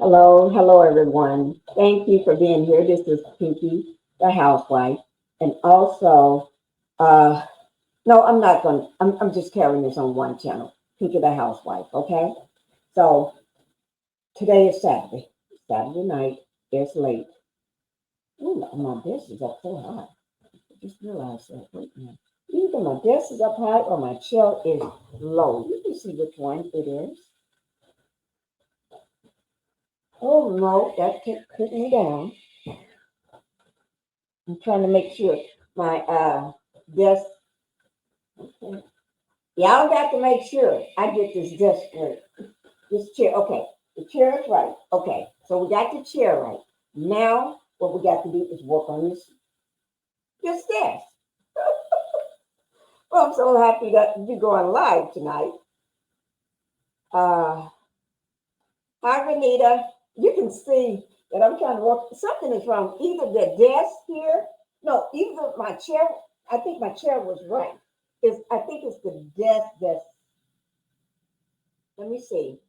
Hello everyone. Thank you for being here. This is Pinkie, the housewife, and also, uh, no, I'm not going. I'm just carrying this on one channel, Pinkie, the housewife. Okay. So today is Saturday. Saturday night. It's late. Ooh, my desk is up so high. I just realized that. Wait a minute. Either my desk is up high or my chair is low. You can see which one it is. Oh no, that kept putting me down. I'm trying to make sure my desk. Okay. Y'all got to make sure I get this desk straight. This chair, okay. The chair is right. Okay, so we got the chair right. Now, what we got to do is work on this desk. Well, I'm so happy that you're going live tonight. Uh, Hi, Renita. You can see that I'm trying to work. Something is wrong. Either the desk here, no, either my chair. I think my chair was right. I think it's the desk that's. Let me see.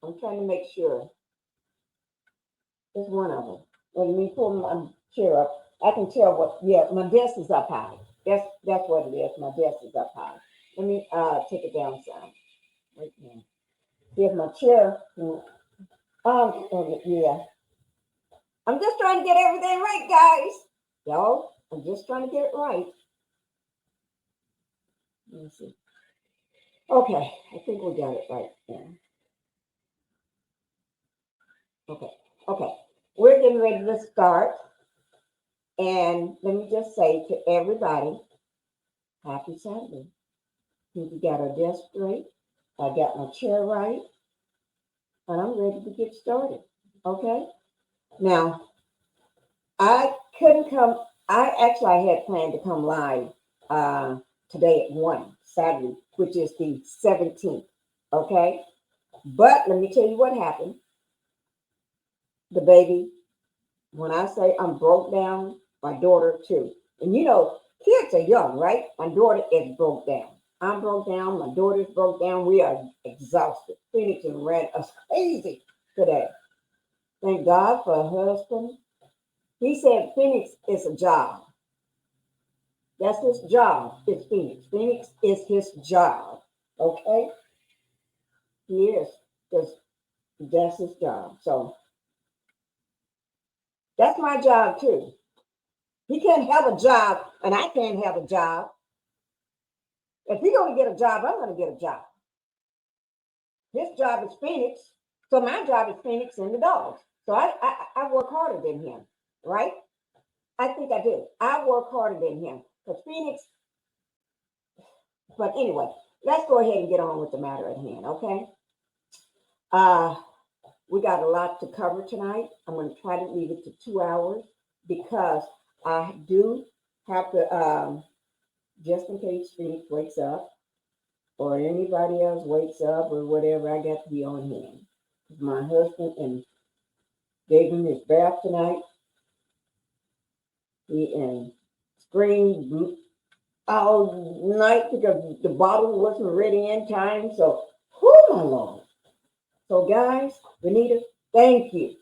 I'm trying to make sure. It's one of them. When we pull my chair up, I can tell what. Yeah, my desk is up high. That's what it is. My desk is up high. Let me take it down some. Right now. Here's my chair. Yeah. I'm just trying to get everything right, guys. Y'all, I'm just trying to get it right. Let me see. Okay, I think we got it right now. Okay. We're getting ready to start. And let me just say to everybody, happy Saturday. We got our desk straight. I got my chair right. And I'm ready to get started. Okay? Now, I couldn't come. I had planned to come live today at 1, Saturday, which is the 17th. Okay? But let me tell you what happened. The baby, when I say I'm broke down, my daughter too. And you know, kids are young, right? My daughter is broke down. I'm broke down. My daughter's broke down. We are exhausted. Phoenix and ran us crazy today. Thank God for a husband. He said Phoenix is a job. That's his job. It's Phoenix. Phoenix is his job. Okay? He is. Because that's his job. So that's my job too. He can't have a job and I can't have a job. If he's going to get a job, I'm going to get a job. His job is Phoenix. So my job is Phoenix and the dogs. So I work harder than him, right? I think I do. I work harder than him. Because Phoenix, but anyway, let's go ahead and get on with the matter at hand, okay? Uh, we got a lot to cover tonight. I'm going to try to leave it to 2 hours because I do have to, just in case Phoenix wakes up or anybody else wakes up or whatever, I got to be on hand. My husband and gave him his bath tonight. He and screamed all night because the bottle wasn't ready in time. So, oh my Lord. So, guys, Benita, thank you.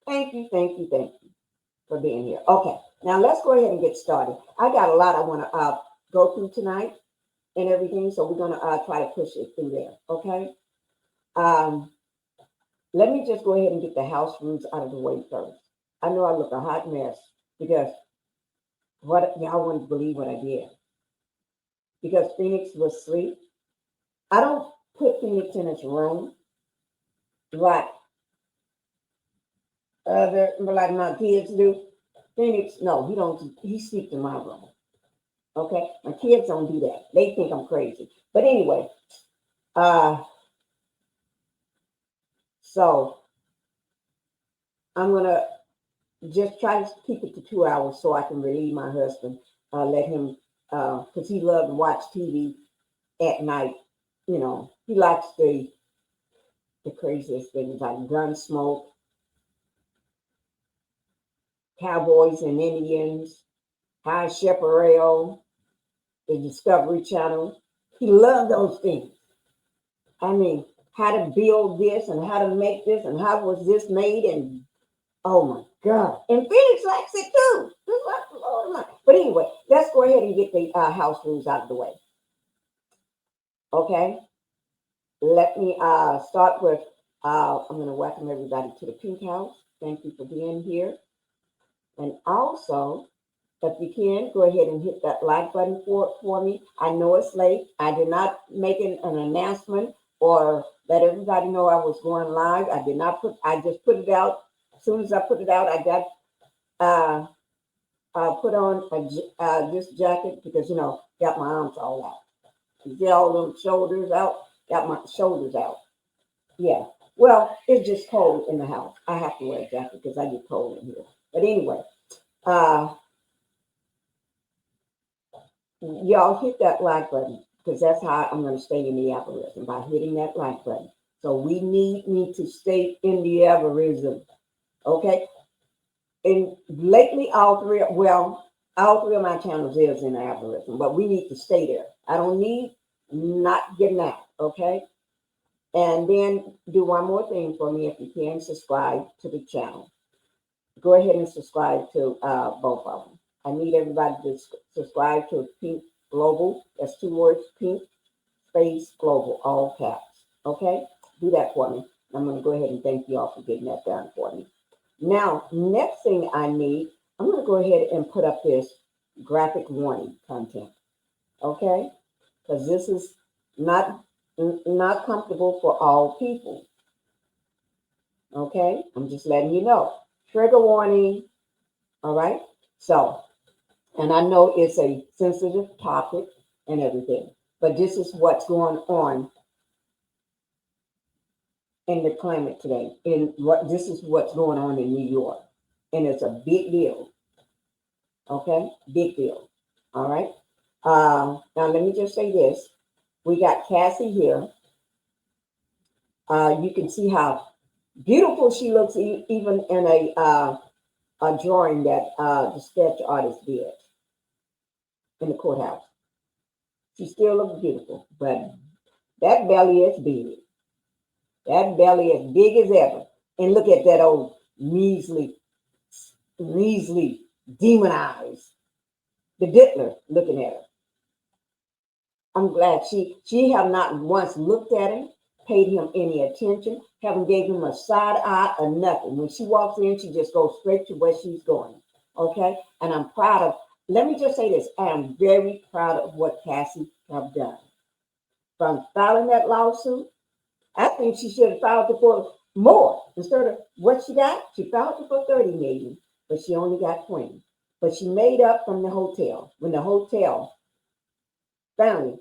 Thank you for being here. Okay, now let's go ahead and get started. I got a lot I want to go through tonight and everything, so we're going to try to push it through there, okay? Let me just go ahead and get the house rules out of the way first. I know I look a hot mess because what y'all wouldn't believe what I did. Because Phoenix was asleep. I don't put Phoenix in his room like like my kids do. Phoenix, no, he sleeps in my room. Okay? My kids don't do that. They think I'm crazy. But anyway, so I'm gonna just try to keep it to 2 hours so I can relieve my husband. Let him because he loves to watch TV at night. You know, he likes the craziest things like Gunsmoke, Cowboys and Indians, High Chaparral, the Discovery Channel. He loved those things. I mean, how to build this and how to make this and how was this made, and oh my God. And Phoenix likes it too. But anyway, let's go ahead and get the house rules out of the way. Okay. Let me start with, I'm going to welcome everybody to the Pink House. Thank you for being here. And also, if you can, go ahead and hit that like button for me. I know it's late. I did not make an announcement or let everybody know I was going live. I did not I just put it out. As soon as I put it out, I got put on this jacket because, got my arms all out. Get all them shoulders out, got my shoulders out. Yeah. Well, it's just cold in the house. I have to wear a jacket because I get cold in here. But anyway, y'all hit that like button because that's how I'm going to stay in the algorithm, by hitting that like button. So we need to stay in the algorithm. Okay. And lately, all three of my channels is in the algorithm, but we need to stay there. I don't need not getting out. Okay. And then do one more thing for me, if you can, subscribe to the channel. Go ahead and subscribe to both of them. I need everybody to subscribe to Pink Global. That's 2 words, Pink Space Global, all caps. Okay? Do that for me. I'm going to go ahead and thank you all for getting that done for me. Now, next thing I need, I'm going to go ahead and put up this graphic warning content. Okay? Because this is not comfortable for all people. Okay? I'm just letting you know. Trigger warning. All right? So, and I know it's a sensitive topic and everything, but this is what's going on in the climate today. This is what's going on in New York. And it's a big deal. Okay? Big deal. All right? Now, let me just say this. We got Cassie here. You can see how beautiful she looks even in a drawing that the sketch artist did in the courthouse. She still looks beautiful, but that belly is big. That belly is big as ever. And look at that old measly demon eyes. The diddler looking at her. I'm glad she have not once looked at him, paid him any attention, haven't gave him a side eye or nothing. When she walks in, she just goes straight to where she's going. Okay? And I'm proud of, let me just say this. I am very proud of what Cassie have done. From filing that lawsuit, I think she should have filed it for more. Instead of what she got, she filed it for 30 million, but she only got 20. But she made up from the hotel. When the hotel finally,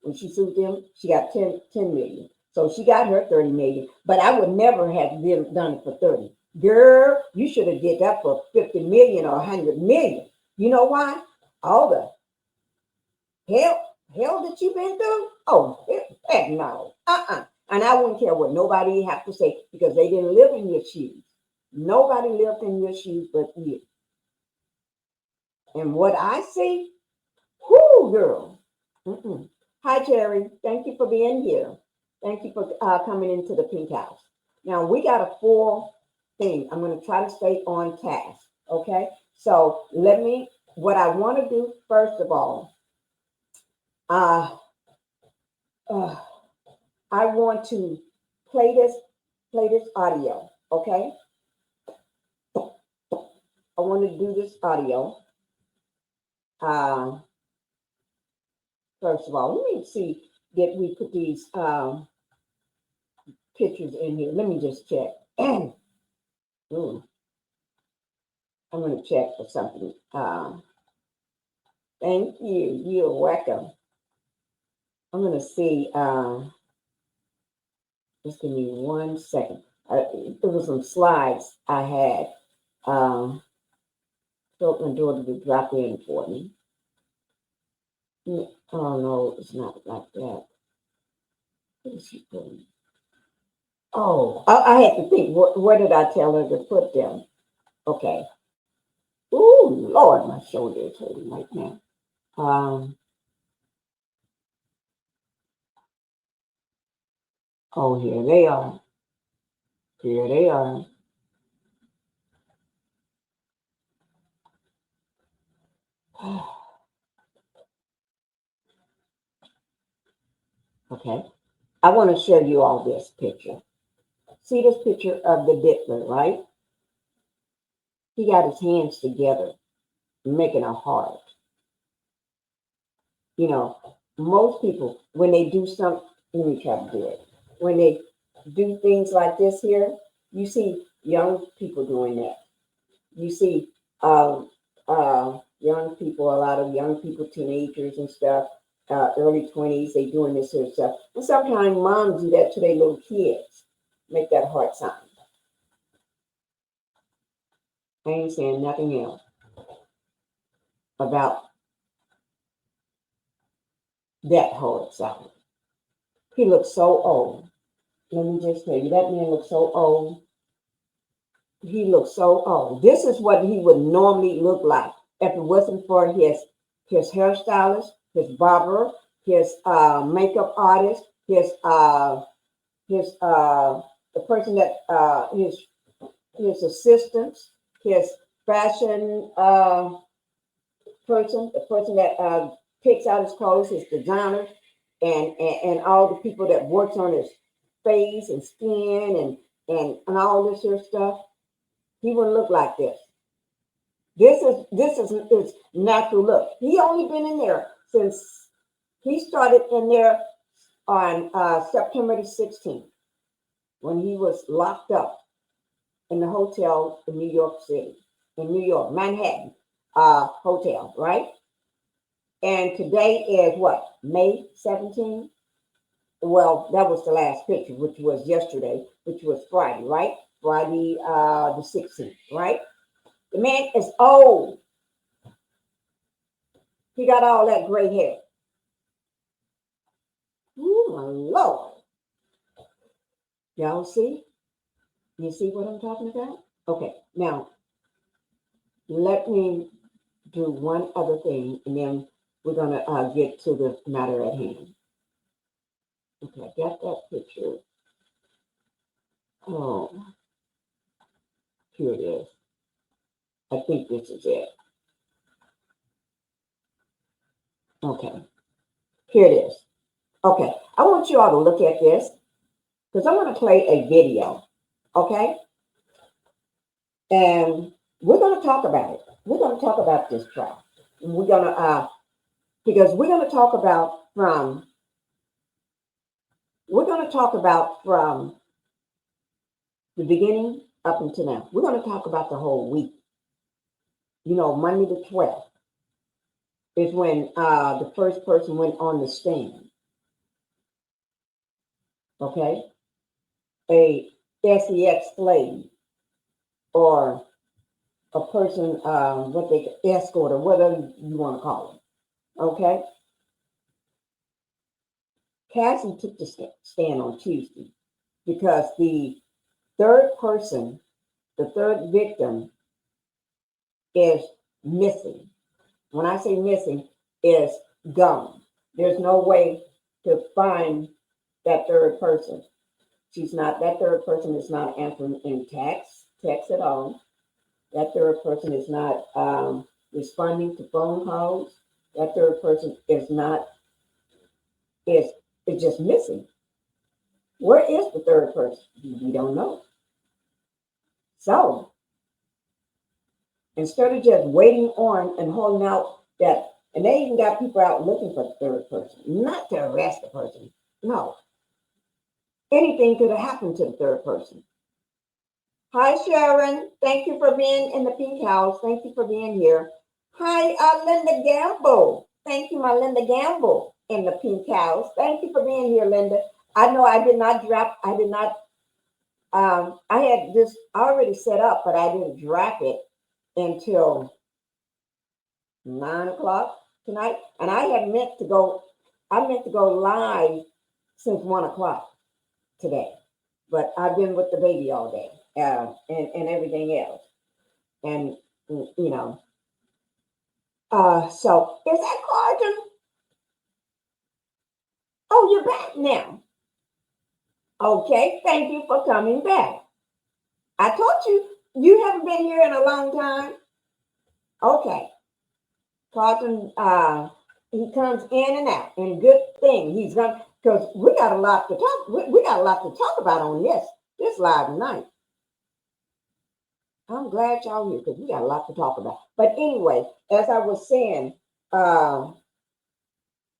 when she sued them, she got 10 million. So she got her 30 million. But I would never have done it for 30. Girl, you should have did that for 50 million or 100 million. You know why? All the hell that you've been through? Oh, heck no. And I wouldn't care what nobody have to say because they didn't live in your shoes. Nobody lived in your shoes but you. And what I see, whoo, girl. Hi, Jerry. Thank you for being here. Thank you for coming into the Pink House. Now, we got a full thing. I'm going to try to stay on task. Okay? So what I want to do, first of all, I want to play this audio, okay? I want to do this audio. First of all, let me see, did we put these pictures in here? Let me just check. I'm going to check for something. Thank you. You're welcome. I'm going to see. Just give me 1 second. There were some slides I had. Told my daughter to drop in for me. Oh, no, it's not like that. What is she doing? Oh, I had to think. Where did I tell her to put them? Okay. Ooh, Lord, my shoulder is hurting right now. Oh, here they are. Here they are. Okay. I want to show you all this picture. See this picture of the diddler, right? He got his hands together, making a heart. You know, most people, when they do some, let me try to do it. When they do things like this here, you see young people doing that. You see young people, a lot of young people, teenagers and stuff, early 20s, they doing this sort of stuff. And sometimes moms do that to their little kids, make that heart sign. I ain't saying nothing else about that heart sign. He looks so old. Let me just tell you, that man looks so old. He looks so old. This is what he would normally look like if it wasn't for his hairstylist, his barber, his makeup artist, his the person that his assistants, his fashion person, the person that picks out his clothes, his designer, and all the people that works on his face and skin and all this sort of stuff. He wouldn't look like this. This is his natural look. He only been in there since he started in there on September the 16th when he was locked up in the hotel in New York City, in New York, Manhattan hotel, right? And today is what, May 17th? Well, that was the last picture, which was yesterday, which was Friday, right? Friday the 16th, right? The man is old. He got all that gray hair. Oh my Lord. Y'all see? You see what I'm talking about? Okay, now let me do one other thing and then we're going to get to the matter at hand. Okay, I got that picture. Oh, here it is. I think this is it. Okay, here it is. Okay, I want you all to look at this because I'm going to play a video. Okay? And we're going to talk about it. We're going to talk about this trial. We're going to, because we're going to talk about from the beginning up until now. We're going to talk about the whole week. You know, Monday the 12th is when the first person went on the stand. Okay? A sex slave or a person, what they escort or whatever you want to call them. Okay? Cassie took the stand on Tuesday because the third person, the third victim, is missing. When I say missing, is gone. There's no way to find that third person. That third person is not answering in text at all. That third person is not responding to phone calls. That third person is just missing. Where is the third person? We don't know. So instead of just waiting on and holding out that, and they even got people out looking for the third person, not to arrest the person. No. Anything could have happened to the third person. Hi, Sharon. Thank you for being in the Pink House. Thank you for being here. Hi, Linda Gamble. Thank you, my Linda Gamble in the Pink House. Thank you for being here, Linda. I know I did not drop, I did not, I had this already set up, but I didn't drop it until 9 o'clock tonight. And I meant to go live since 1 o'clock today. But I've been with the baby all day and everything else. And, you know, so is that Coercion? Oh, you're back now. Okay, thank you for coming back. I told you, you haven't been here in a long time. Okay. Carlton, he comes in and out, and good thing he's gonna, because we got a lot to talk. We got a lot to talk about on this live tonight. I'm glad y'all here because we got a lot to talk about. But anyway, as I was saying,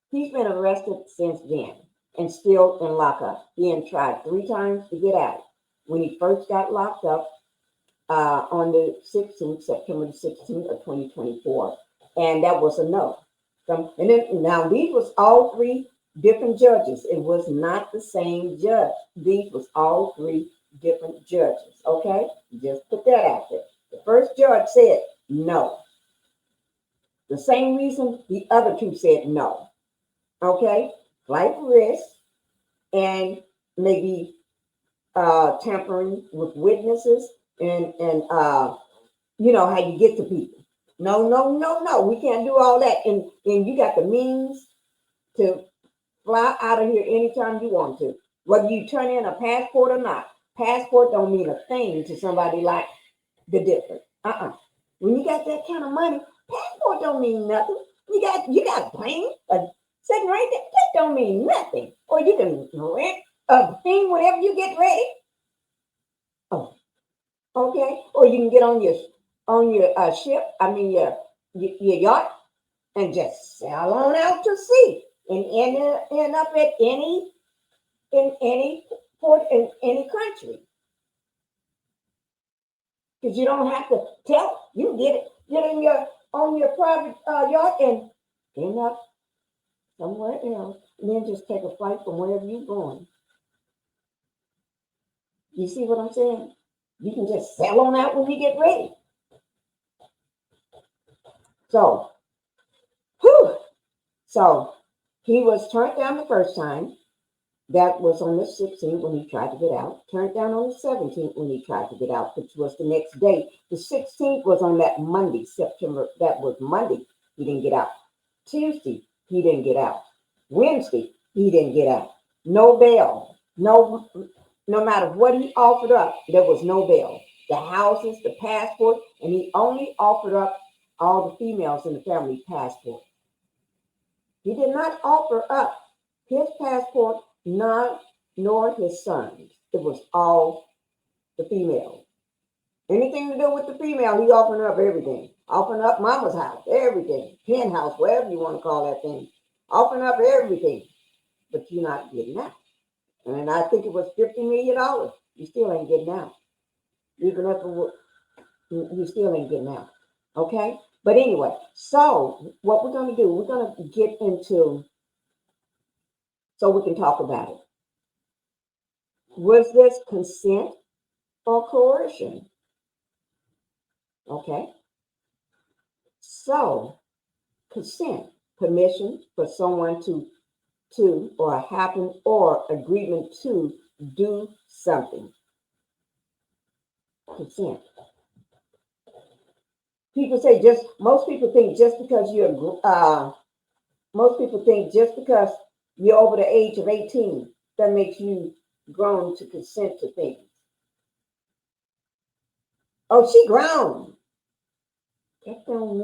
he's been arrested since then and still in lockup. Being tried 3 times to get out. When he first got locked up on the 16th, September the 16th of 2024, and that was a no. And then now these was all 3 different judges. It was not the same judge. These was all 3 different judges. Okay, just put that out there. The first judge said no. The same reason the other 2 said no. Okay, flight risk and maybe tampering with witnesses and you know how you get to people. No, we can't do all that. And you got the means to fly out of here anytime you want to, whether you turn in a passport or not. Passport don't mean a thing to somebody like the different. When you got that kind of money, passport don't mean nothing. You got a plane sitting right there. That don't mean nothing. Or you can rent a thing whenever you get ready. Oh, okay. Or you can get on your ship. I mean your yacht, and just sail on out to sea and end up at any port in any country. Because you don't have to tell. You can get in on your private yacht and end up somewhere else, and then just take a flight from wherever you're going. You see what I'm saying? You can just sail on out when you get ready. So, so he was turned down the first time. That was on the 16th when he tried to get out. Turned down on the 17th when he tried to get out, which was the next day. The 16th was on that Monday, September. That was Monday. He didn't get out. Tuesday, he didn't get out. Wednesday, he didn't get out. No bail. No matter what he offered up, there was no bail. The houses, the passport, and he only offered up all the females in the family passport. He did not offer up his passport, nor his sons. It was all the females. Anything to do with the female, he offered up everything. Offering up mama's house, everything. Penthouse, whatever you want to call that thing. Offering up everything. But you're not getting out. And I think it was $50 million. You still ain't getting out. Even if you still ain't getting out. Okay? But anyway, so what we're going to do, we're going to get into, so we can talk about it. Was this consent or coercion? Okay. So, consent, permission for someone to or happen or agreement to do something. Consent. People say most people think just because you're over the age of 18, that makes you grown to consent to things. Oh, she grown. That don't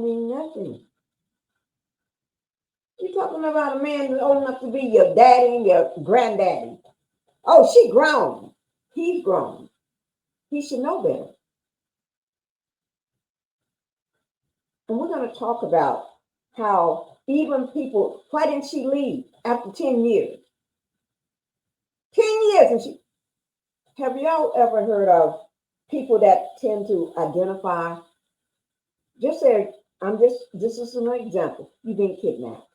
mean nothing. You're talking about a man who's old enough to be your daddy and your granddaddy. Oh, she grown. He's grown. He should know better. And we're going to talk about how even people, why didn't she leave after 10 years? 10 years. And have y'all ever heard of people that tend to identify? Just say, this is an example. You've been kidnapped.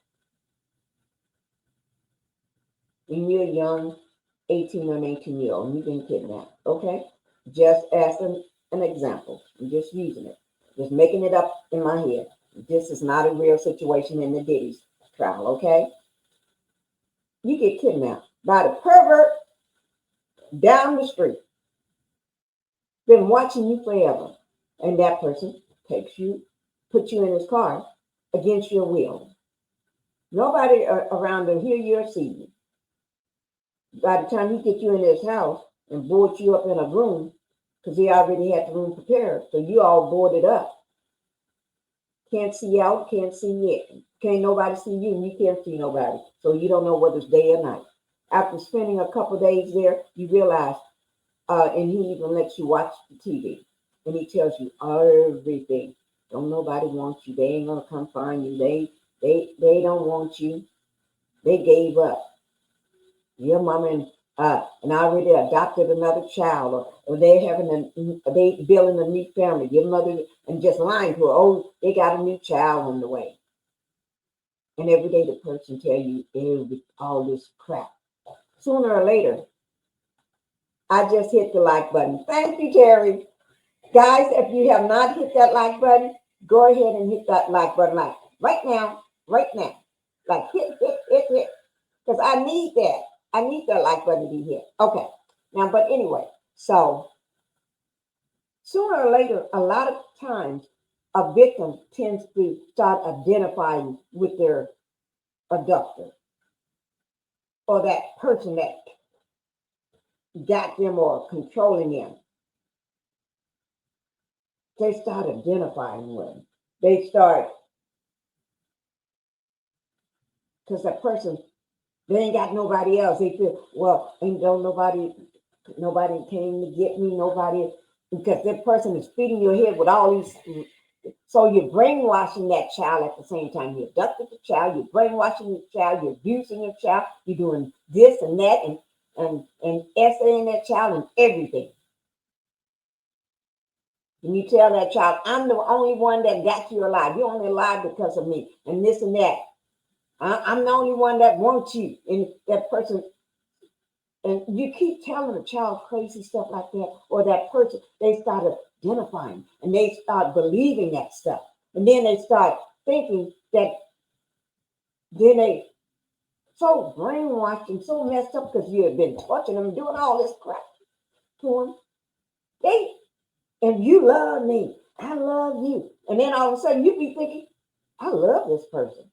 And you're young, 18 or 19-year-old, and you've been kidnapped. Okay? Just as an example. I'm just using it. Just making it up in my head. This is not a real situation in the Diddy's trial, okay? You get kidnapped by the pervert down the street. Been watching you forever. And that person takes you, puts you in his car against your will. Nobody around to hear you or see you. By the time he get you in his house and board you up in a room, because he already had the room prepared, so you all boarded up. Can't see out, can't see in. Can't nobody see you, and you can't see nobody. So you don't know whether it's day or night. After spending a couple days there, you realize, and he even lets you watch the TV, and he tells you everything. Don't nobody want you. They ain't gonna come find you. They don't want you. They gave up. Your mama and already adopted another child, or they building a new family. Your mother and just lying to her. Oh, they got a new child on the way. And every day the person tell you all this crap. Sooner or later, I just hit the like button. Thank you, Terry. Guys, if you have not hit that like button, go ahead and hit that like button right now. Like hit. Because I need that. I need that like button to be hit. Okay. Now, but anyway, so sooner or later, a lot of times, a victim tends to start identifying with their abductor or that person that got them or controlling them. They start identifying with them. They start, because that person, they ain't got nobody else. They feel, well, ain't nobody came to get me, nobody, because that person is feeding your head with all these. So you're brainwashing that child at the same time. You abducted the child, you're brainwashing the child, you're abusing your child, you're doing this and that and essaying that child and everything. And you tell that child, I'm the only one that got you alive. You're only alive because of me and this and that. I'm the only one that wants you. And that person, and you keep telling a child crazy stuff like that, or that person, they start identifying and they start believing that stuff. And then they start thinking that, then they so brainwashed and so messed up because you have been torturing them, doing all this crap to them. And you love me. I love you. And then all of a sudden you be thinking, I love this person.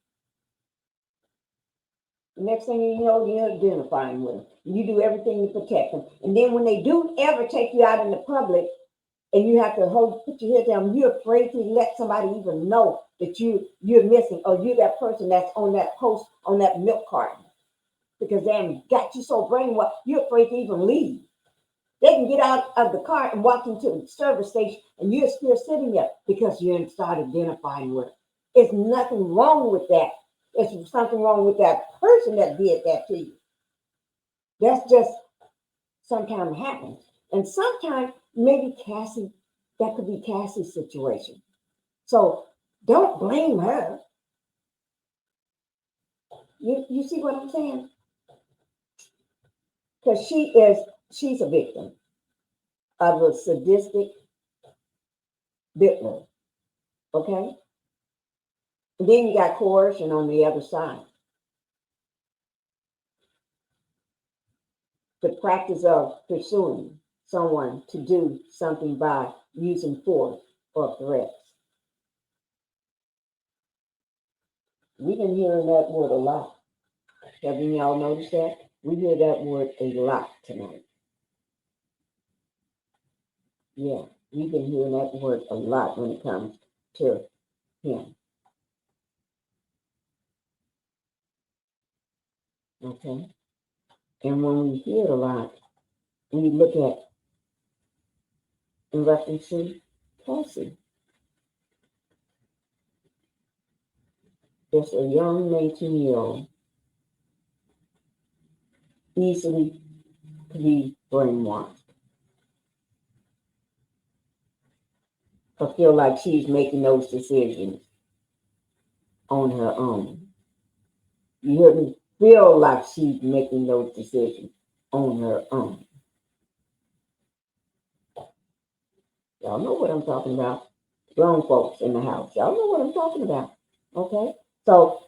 The next thing you know, you're identifying with them. You do everything to protect them. And then when they do ever take you out in the public and you have to put your head down, you're afraid to let somebody even know that you're missing, or you're that person that's on that post on that milk carton. Because they got you so brainwashed, you're afraid to even leave. They can get out of the car and walk into the service station and you're still sitting there because you didn't start identifying with it. There's nothing wrong with that. There's something wrong with that person that did that to you. That's just sometimes happens. And sometimes maybe that could be Cassie's situation. So don't blame her. You see what I'm saying? Because she's a victim of a sadistic victim. Okay? And then you got coercion on the other side. The practice of pursuing someone to do something by using force or threats. We've been hearing that word a lot. Haven't y'all noticed that? We hear that word a lot tonight. Yeah, we've been hearing that word a lot when it comes to him. Okay? And when we hear it a lot, we look at, in reference to Cassie, just a young 19-year-old, easily to be brainwashed. I feel like she's making those decisions on her own. You hear me? Feel like she's making those decisions on her own. Y'all know what I'm talking about. Grown folks in the house. Y'all know what I'm talking about. Okay? So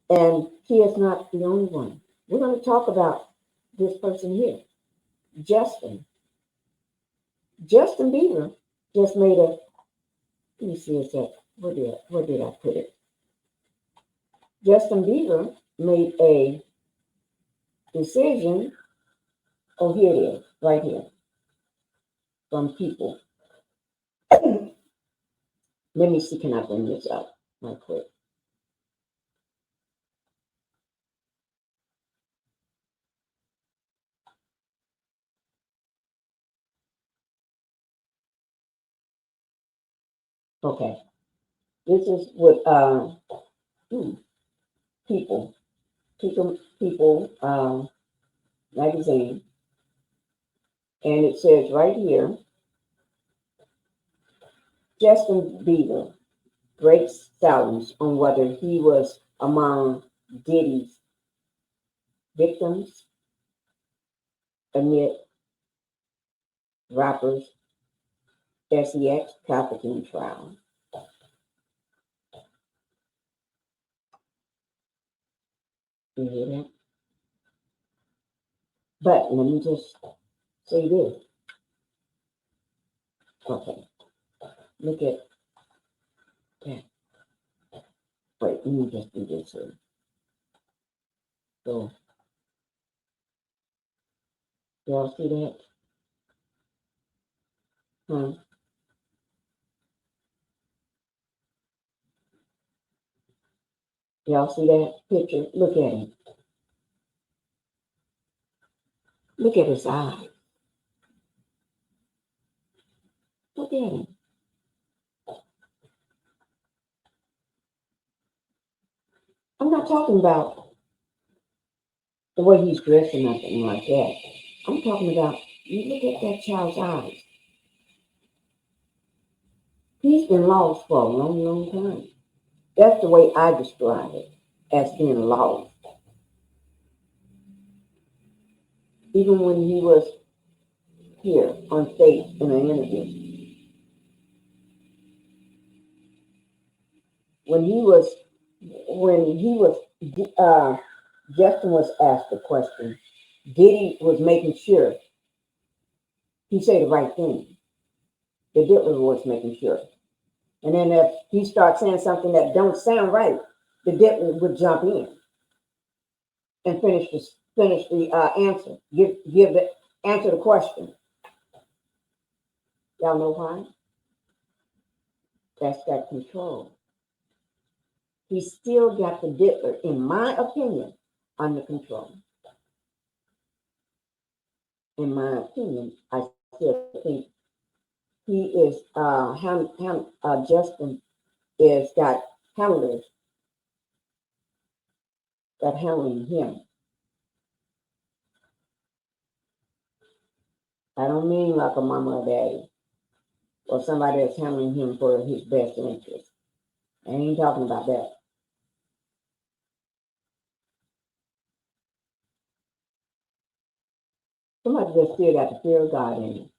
and he is not the only one. We're going to talk about this person here. Justin Bieber just made let me see a sec. Where did I put it? Justin Bieber made a decision. Oh, here it is, right here, from people. Let me see, can I bring this up right quick? Okay, this is what people, magazine, and it says right here, Justin Bieber breaks silence on whether he was among Diddy's victims amid rappers SEX trafficking trial. You hear that? But let me just say this. Okay, look at that. Wait, let me just do this here. So, y'all see that? Huh? Y'all see that picture? Look at him. Look at his eyes. Look at him. I'm not talking about the way he's dressed or nothing like that. I'm talking about, you look at that child's eyes. He's been lost for a long, long time. That's the way I describe it, as being lost. Even when he was here on stage in an interview, when he was, Justin was asked a question. Diddy was making sure he said the right thing. The Diddler was making sure. And then if he starts saying something that don't sound right, the Diddler would jump in and finish the answer. Give the answer the question. Y'all know why? That's that control. He still got the Diddler, in my opinion, under control. In my opinion, I still think he is Justin is got handlers that handling him. I don't mean like a mama or daddy or somebody that's handling him for his best interest. I ain't talking about that. Somebody just still got the fear of God in him.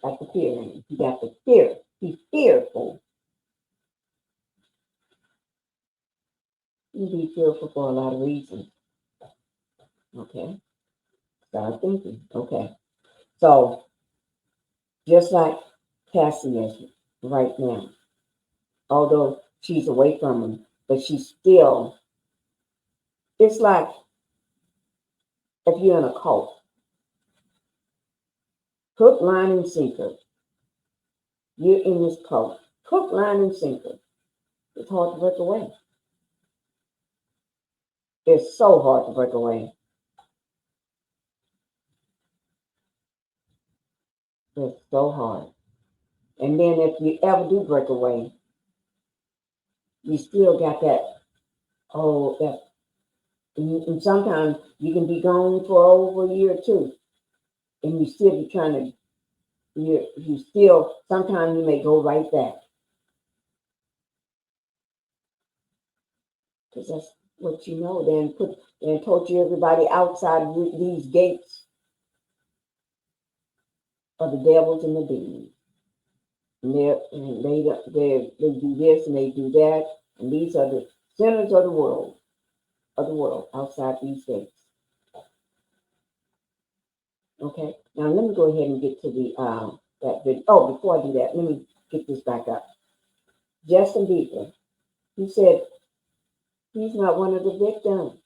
Got the fear in him. He got the fear. He's fearful. You can be fearful for a lot of reasons. Okay. Start thinking. Okay. So just like Cassie is right now, although she's away from him, but she's still, it's like if you're in a cult, hook, line, and sinker. You're in this cult, hook, line, and sinker. It's hard to break away. It's so hard to break away. It's so hard. And then if you ever do break away, you still got that, and sometimes you can be gone for over a year or two, and you still be trying to, you still, sometimes you may go right back. Because that's what you know. Then torture everybody outside these gates of the devils and the demons. And they do this and they do that, and these are the sinners of the world outside these gates. Okay, now let me go ahead and get to the that video. Oh, before I do that, let me get this back up. Justin Bieber, he said He's not one of the victims.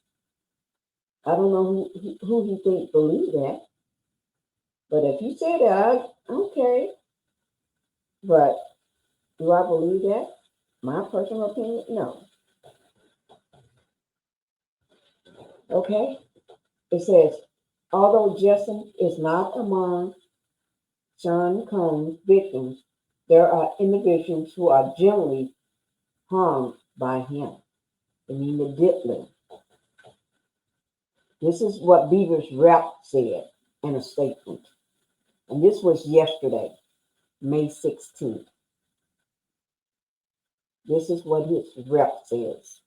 I don't know who he thinks believe that. But if you say that, okay. But do I believe that? My personal opinion, no. Okay? It says, although Justin is not among Sean Combs' victims, there are individuals who are generally harmed by him. I mean, the Diddler. This is what Beaver's rep said in a statement. And this was yesterday, May 16th. This is what his rep says.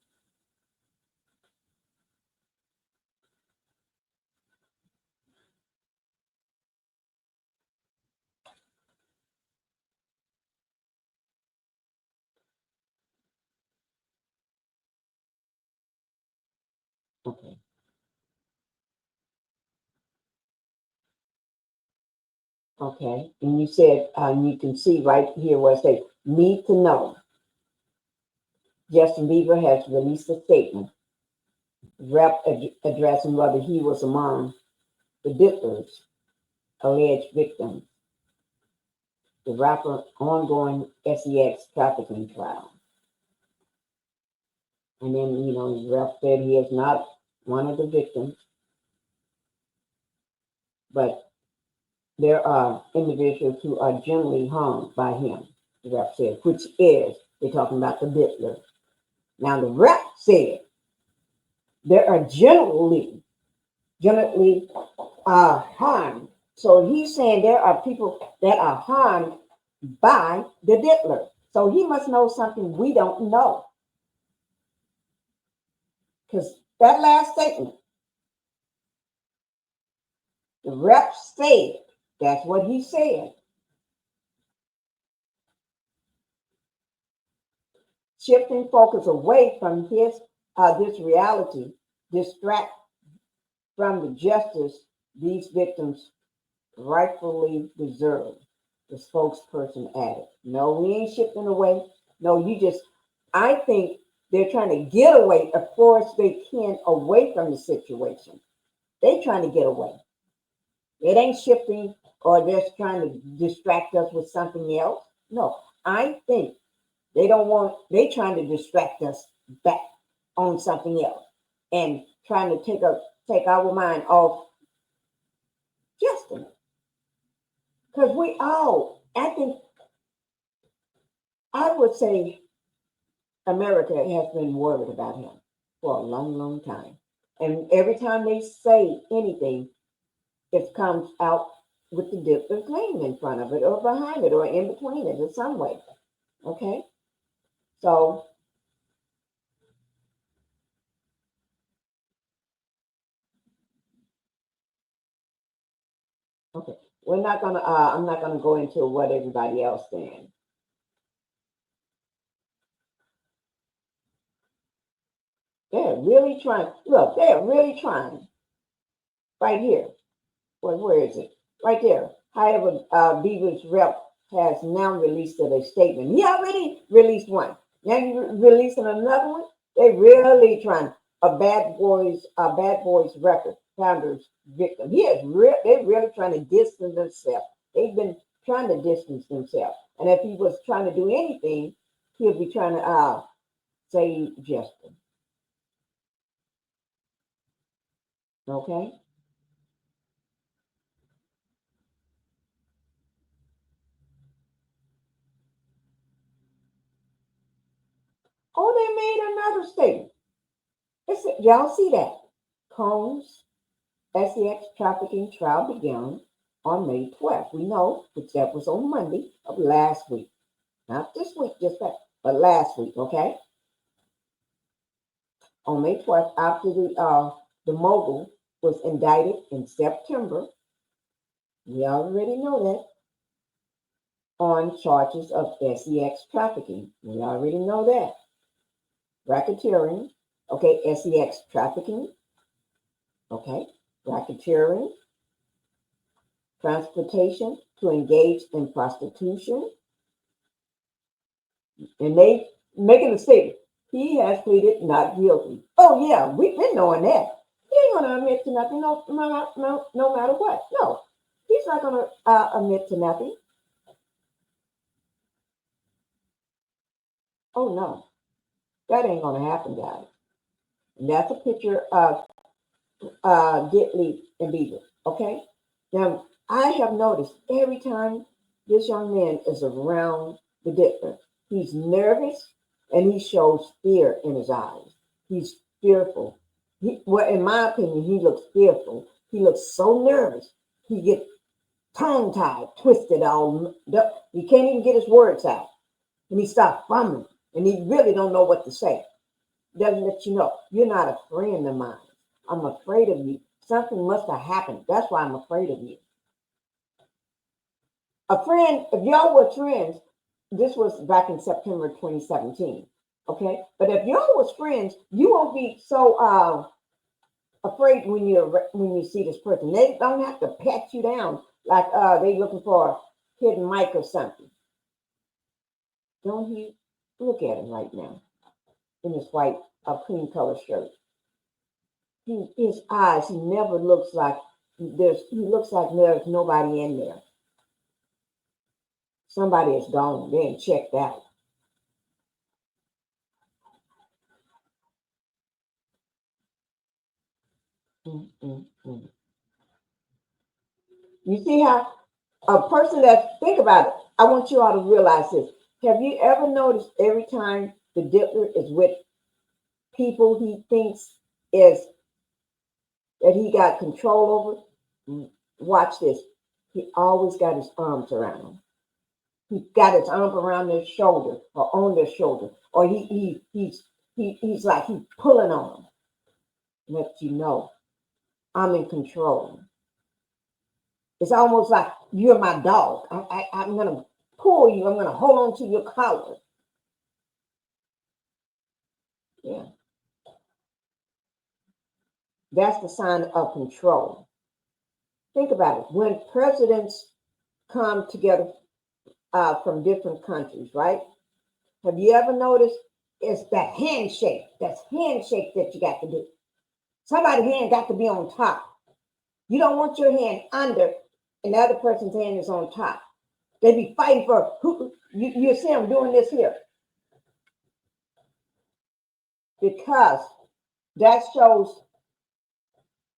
Okay. Okay. And you said, you can see right here where it says, need to know. Justin Bieber has released a statement, rep addressing whether he was among the Diddler's alleged victims, the rapper ongoing sex trafficking trial. And then, the rep said he is not one of the victims, but there are individuals who are generally harmed by him, the rep said, which is, they're talking about the Diddler. Now, the rep said there are generally harmed. So he's saying there are people that are harmed by the Diddler. So he must know something we don't know. Because that last statement, the rep said, that's what he said. Shifting focus away from this reality, distract from the justice these victims rightfully deserve, the spokesperson added. No, we ain't shifting away. No, I think they're trying to get away as far as they can away from the situation. They're trying to get away. It ain't shifting or they're trying to distract us with something else. No, I think they're trying to distract us back on something else and trying to take our mind off Justin. Because I would say America has been worried about him for a long, long time. And every time they say anything, it comes out with the Diddler's name in front of it or behind it or in between it in some way. Okay? So, okay. I'm not gonna go into what everybody else saying. They're really trying. Look, they're really trying. Right here. Where is it? Right there. However, Beaver's rep has now released a statement. He already released one. Now you're releasing another one. They really trying a bad boys record founders victim. They're really trying to distance themselves. They've been trying to distance themselves. And if he was trying to do anything, he'll be trying to save Justin. Okay. Oh, they made another statement. Y'all see that? Combs sex trafficking trial began on May 12th. We know, which that was on Monday of last week. Not this week, just that, but last week, okay? On May 12th, after the mogul was indicted in September, we already know that, on charges of sex trafficking. We already know that. Racketeering, okay, sex trafficking, okay, racketeering, transportation to engage in prostitution, and they making a statement. He has pleaded not guilty. Oh yeah, we've been knowing that. He ain't gonna admit to nothing, no matter what. No, he's not gonna admit to nothing. Oh no, that ain't gonna happen, guys. And that's a picture of Diddy and Bieber. Okay. Now I have noticed every time this young man is around the Diddler, he's nervous and he shows fear in his eyes. He's fearful. Well, in my opinion, he looks fearful. He looks so nervous. He gets tongue tied, twisted, all. He can't even get his words out, and he starts fumbling, and he really don't know what to say. Doesn't let you know you're not a friend of mine. I'm afraid of you. Something must have happened. That's why I'm afraid of you. A friend, if y'all were friends, this was back in September 2017. Okay, but if y'all was friends, you won't be so afraid when you see this person. They don't have to pat you down like they looking for a hidden mic or something. Don't he? Look at him right now in his white cream color shirt. His eyes, he never looks like he looks like there's nobody in there. Somebody is gone. They ain't checked out. Mm. You see how a person think about it. I want you all to realize this. Have you ever noticed every time the Diddler is with people he thinks is that he got control over? Watch this. He always got his arms around them. He got his arm around their shoulder or on their shoulder, or he's like he's pulling on them. Let you know I'm in control. It's almost like you're my dog. I'm gonna pull you. I'm gonna hold on to your collar. Yeah, that's the sign of control. Think about it. When presidents come together from different countries, right? Have you ever noticed it's that handshake? That's handshake that you got to do. Somebody's hand got to be on top. You don't want your hand under and the other person's hand is on top. They be fighting for who you see them doing this here. Because that shows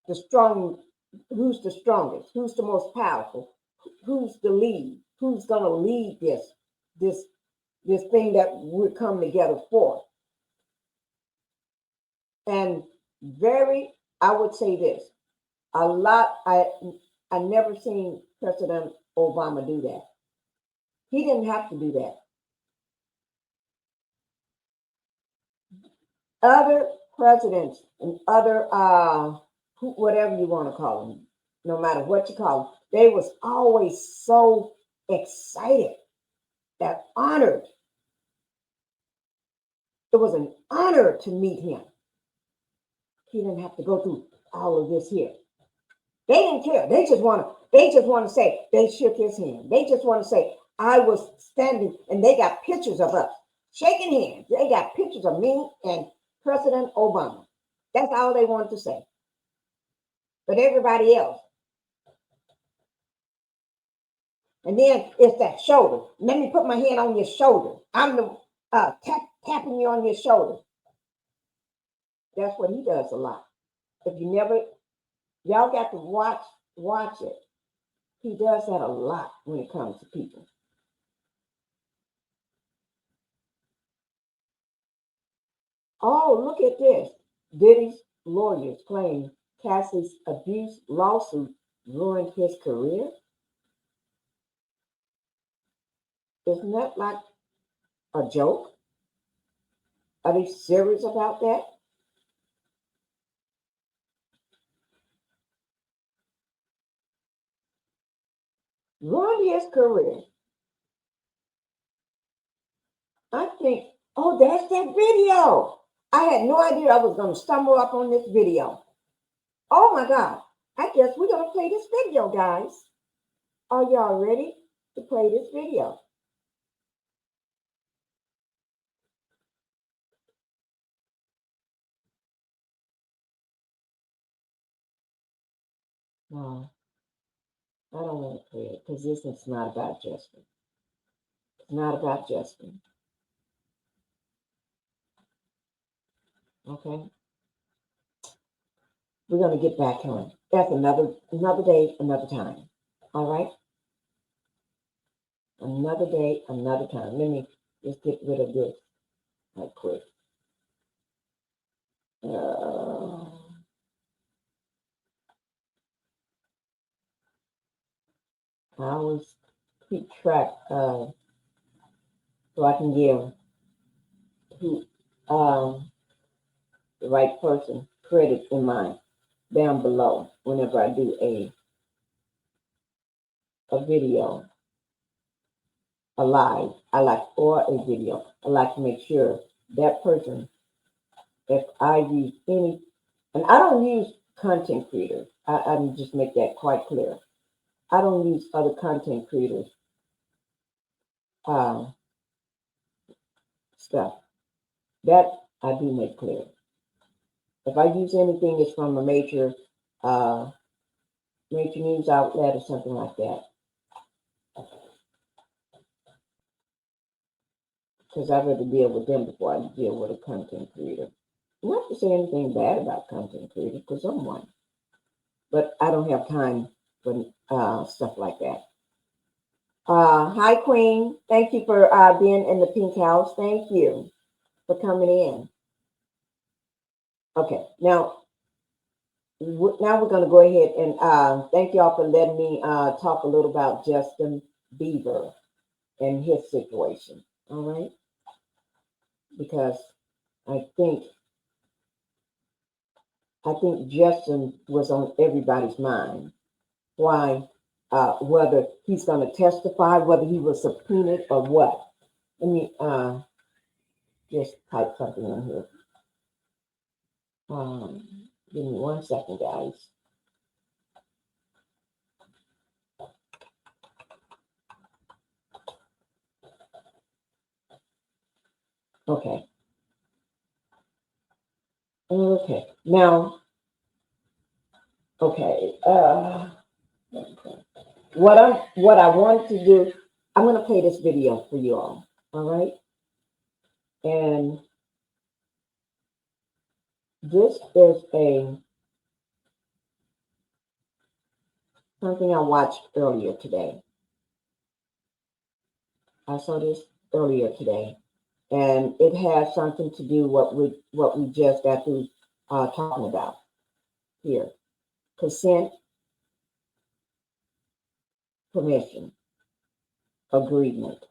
the strong, who's the strongest, who's the most powerful, who's the lead, who's gonna lead this this thing that we're coming together for. And I would say this, a lot, I never seen President Obama do that. He didn't have to do that. Other presidents and other whatever you want to call them, no matter what you call them, they was always so excited and honored. It was an honor to meet him. He didn't have to go through all of this here. They didn't care. They just want to say they shook his hand. They just want to say I was standing and they got pictures of us shaking hands. They got pictures of me and President Obama. That's all they wanted to say. But everybody else. And then it's that shoulder. Let me put my hand on your shoulder. I'm the tapping you on your shoulder. That's what he does a lot. If you never, y'all got to watch it. He does that a lot when it comes to people. Oh, look at this. Diddy's lawyers claim Cassie's abuse lawsuit ruined his career. Isn't that like a joke? Are they serious about that? Ruined his career. I think, oh, that's that video. I had no idea I was going to stumble up on this video. Oh my God. I guess we're going to play this video, guys. Are y'all ready to play this video? No, I don't want to play it because this is not about Justin. It's not about Justin. Okay? We're going to get back to him. That's another day, another time. All right? Another day, another time. Let me just get rid of this right quick. I always keep track so I can give who the right person credit in mind down below whenever I do a video, a live, or a video. I like to make sure that person, if I use any, and I don't use content creators. I just make that quite clear. I don't use other content creators stuff. That I do make clear. If I use anything that's from a major news outlet or something like that, because I'd rather deal with them before I deal with a content creator. Not to say anything bad about content creators, because I'm one. But I don't have time for stuff like that. Hi, Queen. Thank you for being in the Pink House. Thank you for coming in. Okay, now we're going to go ahead and thank y'all for letting me talk a little about Justin Bieber and his situation. All right, because I think Justin was on everybody's mind. Why? Whether he's going to testify, whether he was subpoenaed or what. Let me just type something in here. Give me 1 second, guys. Okay. Okay. Now, okay. What I want to do, I'm going to play this video for you all. All right. And this is something I watched earlier today. I saw this earlier today, and it has something to do what we just got through talking about here: consent, permission, agreement,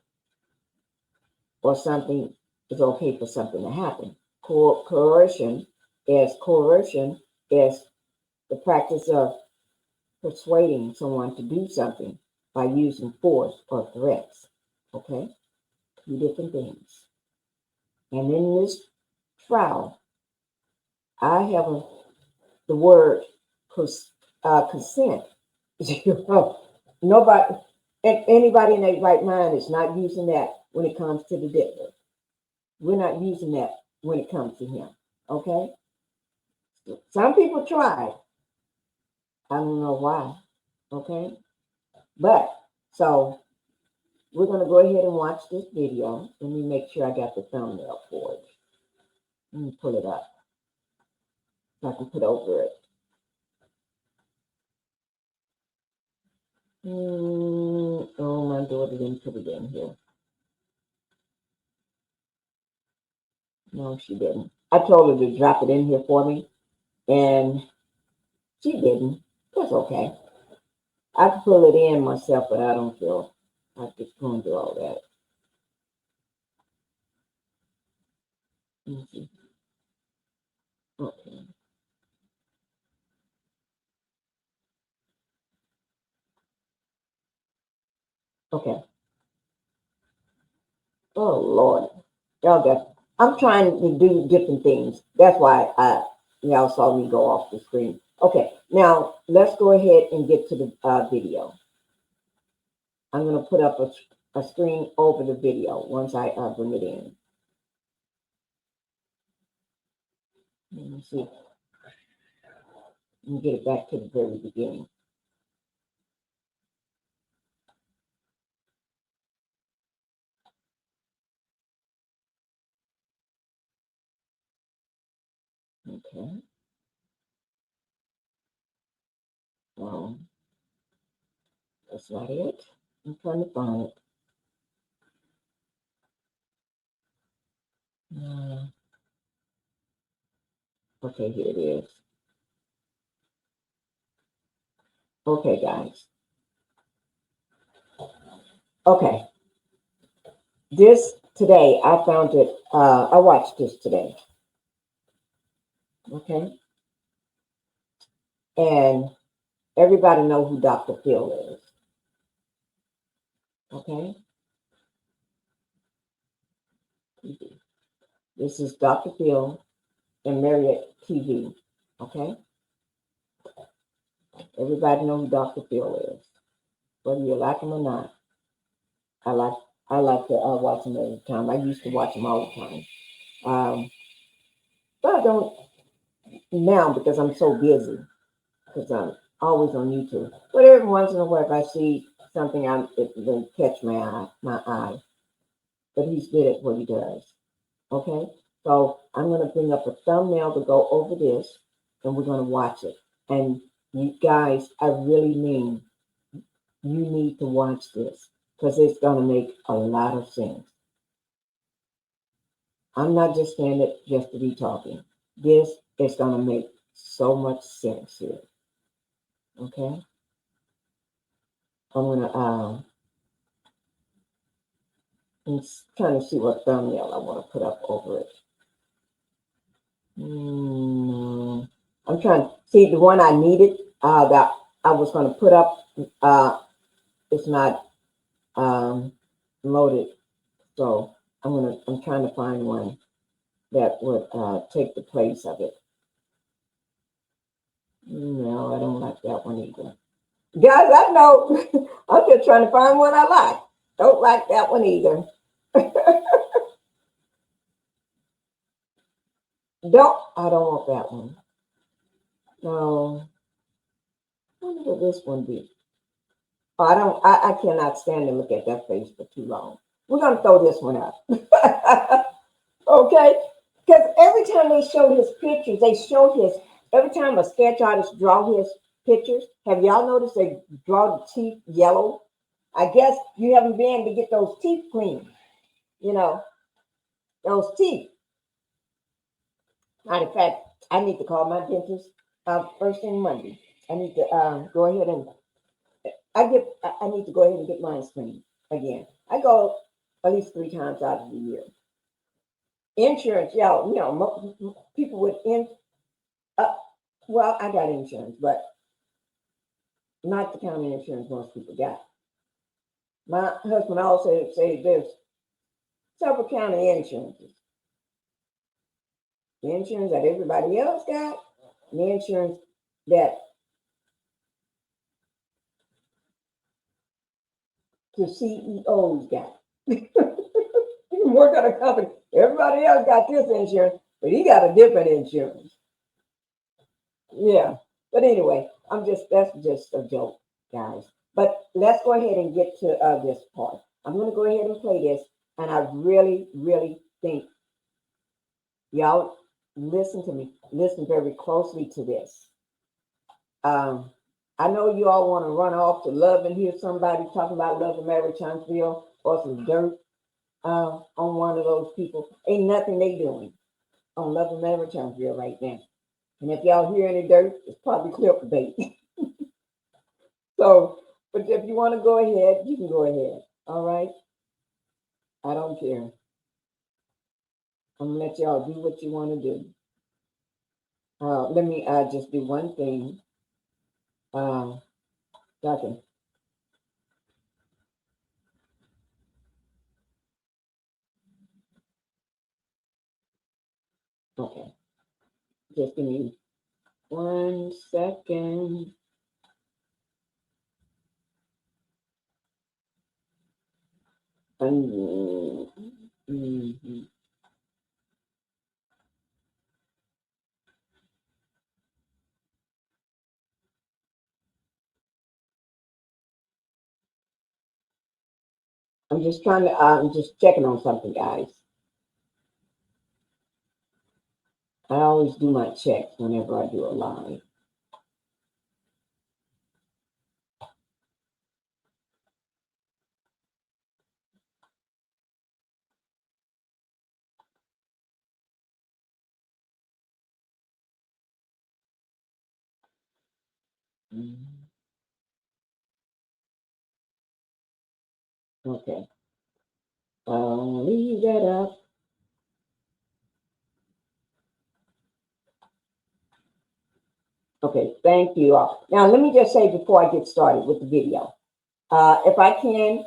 or something is okay for something to happen. Coercion is the practice of persuading someone to do something by using force or threats. Okay, two different things. And in this trial, I have the word consent. Nobody, anybody in their right mind is not using that when it comes to the devil. We're not using that when it comes to him. Okay? Some people try. I don't know why. Okay? But, so, we're going to go ahead and watch this video. Let me make sure I got the thumbnail for it. Let me pull it up so I can put over it. Oh, my daughter didn't put it in here. No, she didn't. I told her to drop it in here for me, and she didn't. That's okay. I can pull it in myself, but I don't feel like just going to do all that. Let me see. Okay. Okay. Oh, Lord. Y'all got, I'm trying to do different things. That's why y'all saw me go off the screen. Okay. Now, let's go ahead and get to the video. I'm going to put up a screen over the video once I bring it in. Let me see. Let me get it back to the very beginning. Okay. Well, that's not it. I'm trying to find it. Okay, here it is. Okay, guys. Okay. This today, I found it. I watched this today. Okay. And everybody know who Dr. Phil is. Okay. This is Dr. Phil and Marriott TV. Okay. Everybody know who Dr. Phil is, whether you like him or not. I like I like to watch him every time. I used to watch him all the time. But I don't now because I'm so busy because I'm always on YouTube. But every once in a while, if I see something, it will catch my eye. But he's good at what he does. Okay, so I'm going to bring up a thumbnail to go over this, and we're going to watch it. And you guys, I really mean you need to watch this because it's going to make a lot of sense. I'm not just saying it just to be talking. This is going to make so much sense here. Okay, I'm going to I'm trying to see what thumbnail I want to put up over it. I'm trying to see the one I needed that I was going to put up. It's not loaded, so I'm trying to find one that would take the place of it. No, I don't like that one either. Guys, I know. I'm just trying to find one I like. Don't like that one either. I don't want that one. No. What would this one be? Oh, I cannot stand to look at that face for too long. We're gonna throw this one up. Okay? Because every time they show his pictures, every time a sketch artist draw his pictures, have y'all noticed they draw the teeth yellow? I guess you haven't been to get those teeth cleaned. You know, those teeth. Matter of fact, I need to call my dentist first thing Monday. I need to go ahead and I need to go ahead and get mine cleaned again. I go at least 3 times out of the year. Insurance, yeah, people with uh, well, I got insurance, but not the kind of insurance most people got. My husband also said there's several kind of insurances. The insurance that everybody else got, and the insurance that the CEOs got. He can work at a company. Everybody else got this insurance, but he got a different insurance. Yeah. But anyway, that's just a joke, guys. But let's go ahead and get to this part. I'm going to go ahead and play this. And I really, really think y'all listen to me. Listen very closely to this. I know you all want to run off to love and hear somebody talking about love and marriage, Huntsville, or some dirt on one of those people. Ain't nothing they doing on love and marriage, Huntsville right now. And if y'all hear any dirt, it's probably clickbait. So, but if you want to go ahead, you can go ahead. All right. I don't care. I'm gonna let y'all do what you want to do. Let me just do one thing. Second. Okay. Just give me 1 second. Mm-hmm. I'm just checking on something, guys. I always do my checks whenever I do a live. Okay. I'll leave that up. Okay, thank you all. Now, let me just say before I get started with the video, if I can,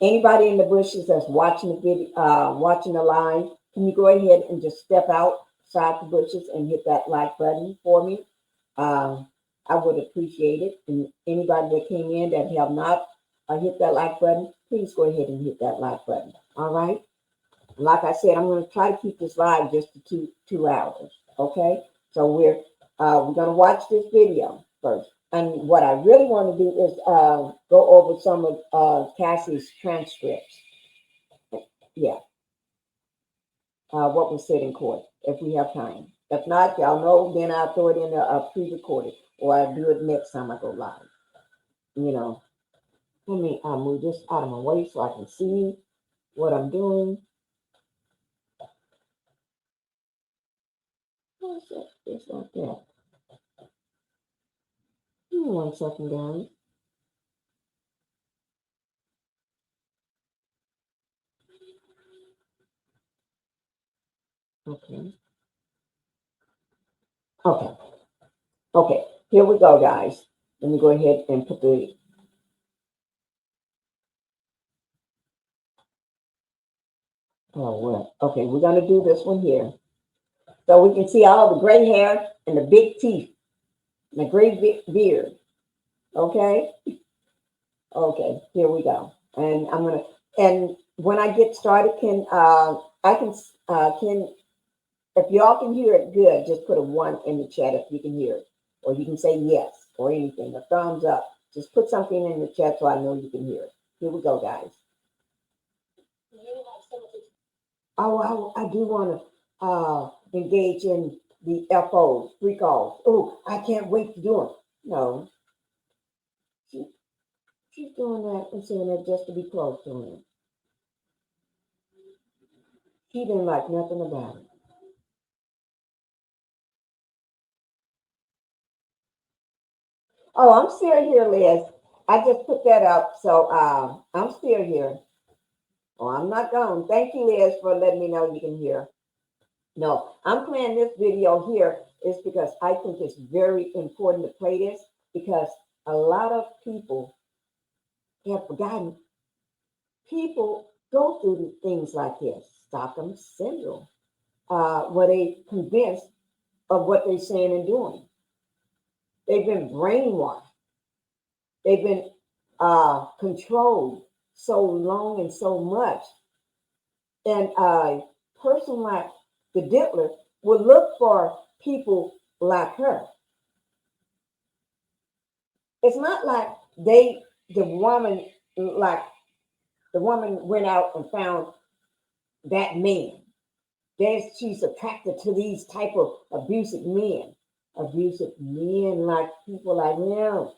anybody in the bushes that's watching the video, watching the live, can you go ahead and just step outside the bushes and hit that like button for me? I would appreciate it. And anybody that came in that have not hit that like button, please go ahead and hit that like button. All right. Like I said, I'm going to try to keep this live just to two hours. Okay. So we're going to watch this video first. And what I really want to do is go over some of Cassie's transcripts. Yeah. What was said in court, if we have time. If not, y'all know, then I'll throw it in a pre-recorded, or I'll do it next time I go live. You know, let me move this out of my way so I can see what I'm doing. What's that? Just like that. Give me 1 second, guys. Okay. Okay. Okay. Here we go, guys. Let me go ahead and put the. Oh, well. Okay, we're going to do this one here. So we can see all the gray hair and the big teeth and the gray beard. Okay. Okay, here we go. And I'm gonna, and when I get started, can if y'all can hear it good, just put a 1 in the chat if you can hear it, or you can say yes or anything, a thumbs up. Just put something in the chat so I know you can hear it. Here we go, guys. Oh, I do want to engage in the FOs, free calls. Oh, I can't wait to do them. No, she's doing that and saying that just to be close to him. She didn't like nothing about it. Oh, I'm still here, Liz. I just put that up, so I'm still here. Oh, I'm not gone. Thank you, Liz, for letting me know you can hear. No, I'm playing this video here is because I think it's very important to play this because a lot of people have forgotten. People go through things like this, Stockholm syndrome, where they convinced of what they're saying and doing. They've been brainwashed. They've been controlled so long and so much. And a person like the Diddler would look for people like her. It's not like the woman, like the woman went out and found that man. She's attracted to these type of abusive men. Abusive men like people like him.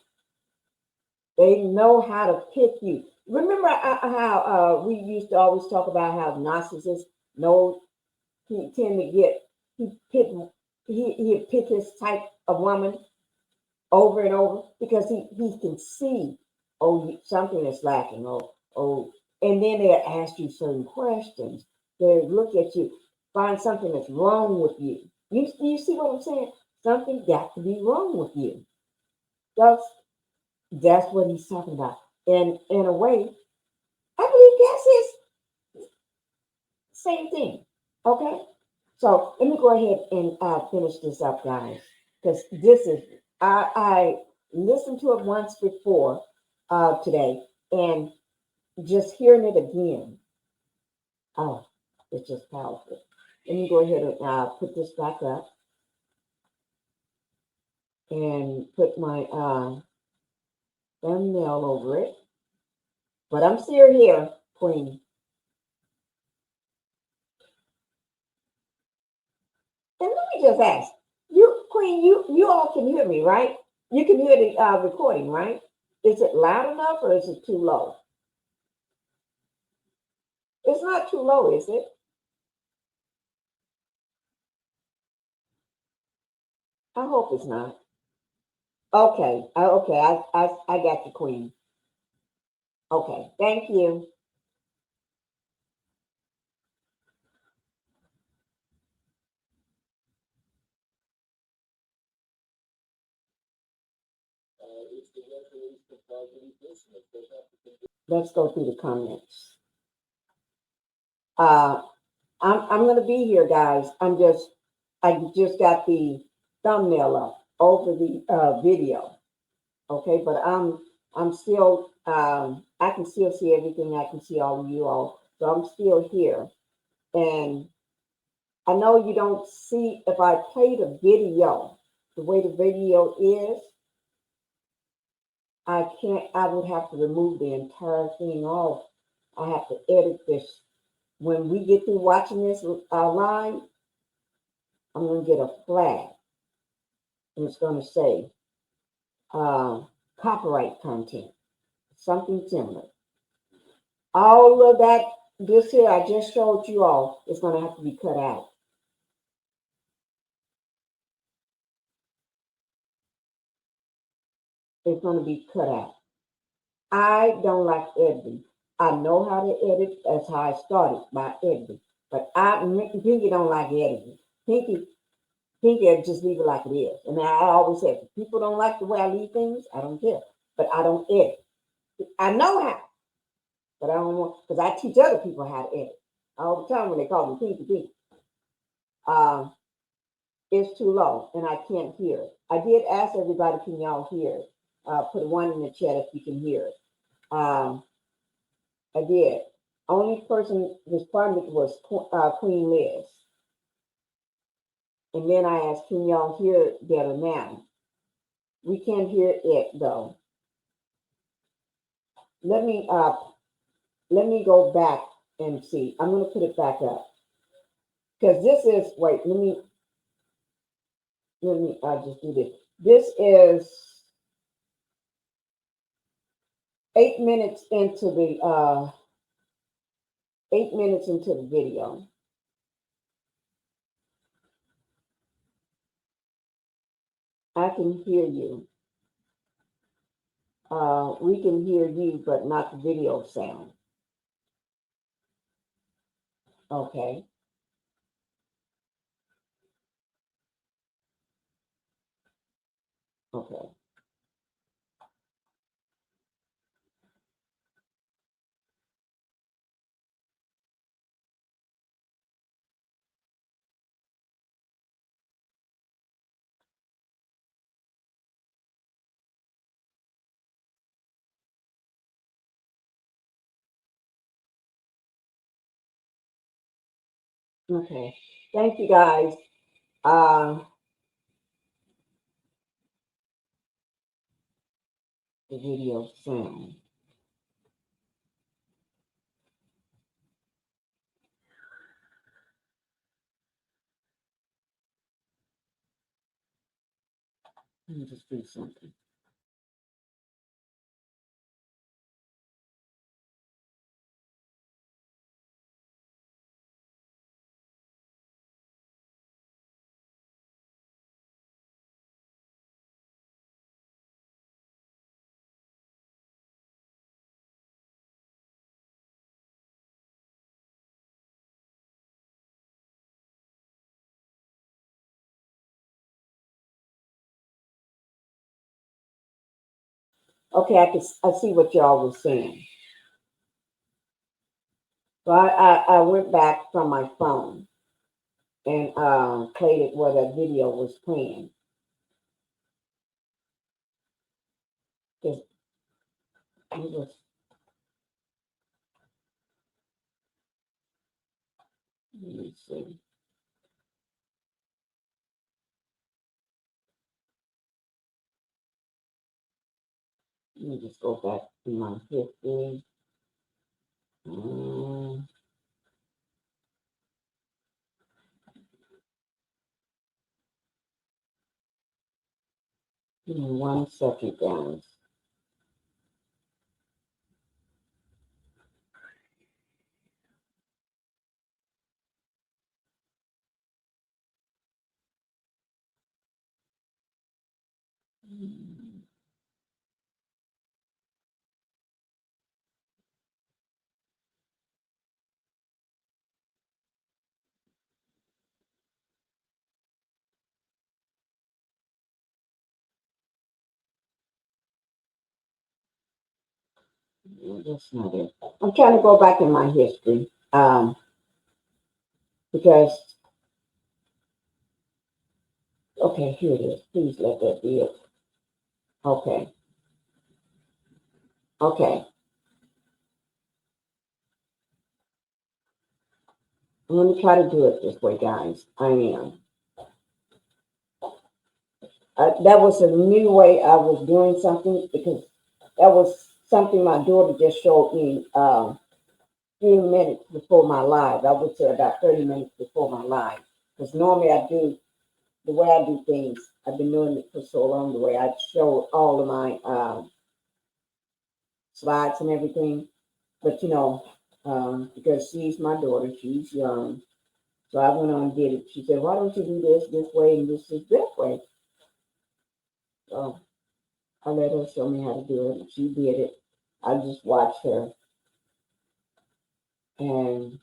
They know how to pick you. Remember how we used to always talk about how narcissists know he tend to get he pick his type of woman over and over because he can see something is lacking and then they'll ask you certain questions. They look at you, find something that's wrong with you. You see what I'm saying? Something got to be wrong with you. That's what he's talking about. And in a way, I believe that's his same thing. Okay? So let me go ahead and finish this up, guys. Because this is, I listened to it once before today, and just hearing it again, oh, it's just powerful. Let me go ahead and put this back up and put my thumbnail over it. But I'm still here, Queen. And let me just ask. You, Queen, you all can hear me, right? You can hear the recording, right? Is it loud enough or is it too low? It's not too low, is it? I hope it's not. Okay. Okay. I got you, Queen. Okay. Thank you. Let's go through the comments. Uh, I'm gonna be here, guys. I just got the thumbnail up over the video. Okay, but I'm still I can still see everything. I can see all of you all, so I'm still here. And I know you don't see if I play the video the way the video is. I would have to remove the entire thing off. I have to edit this. When we get through watching this live, I'm going to get a flag and it's going to say copyright content, something similar. All of that, this here I just showed you all, is going to have to be cut out. It's going to be cut out. I don't like editing. I know how to edit. That's how I started by editing. But Pinkie don't like editing. Pinkie just leave it like it is. And I always say, if people don't like the way I leave things, I don't care. But I don't edit. I know how, but I don't want, because I teach other people how to edit all the time when they call me Pinkie. Um, it's too low and I can't hear it. I did ask everybody, can y'all hear it? Put one in the chat if you can hear it. I did. Only person responded was Queen Liz. And then I asked, can y'all hear it better now? We can't hear it though. Let me go back and see. I'm gonna put it back up. Because this is, wait, let me just do this. This is 8 minutes into the 8 minutes into the video. I can hear you. We can hear you, but not the video sound. Okay. Okay. Okay. Thank you guys. The video sound. Let me just do something. Okay, I see what y'all were saying. So I went back from my phone and played it where that video was playing. It was, let me see. Let me just go back to my history. Give me 1 second, guys. No, that's not it. I'm trying to go back in my history. Because okay, here it is. Please let that be it. Okay. Okay. I'm gonna try to do it this way, guys. I am. That was a new way I was doing something because that was something my daughter just showed me a few minutes before my live. I would say about 30 minutes before my live. Because normally I do the way I do things. I've been doing it for so long. The way I show all of my slides and everything. But because she's my daughter, she's young. So I went on and did it. She said, "Why don't you do this way and this is this way?" So I let her show me how to do it. She did it. I just watched her, and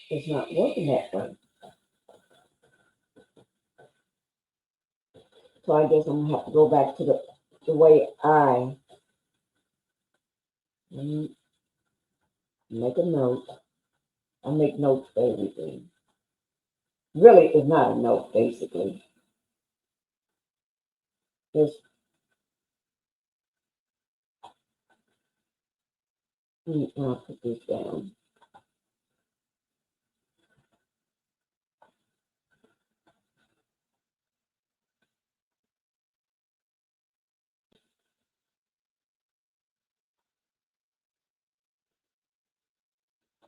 it's not working that way. So I guess I'm gonna have to go back to the way I make a note. I make notes for everything. Really, it's not a note. Basically, it's I'll put this down.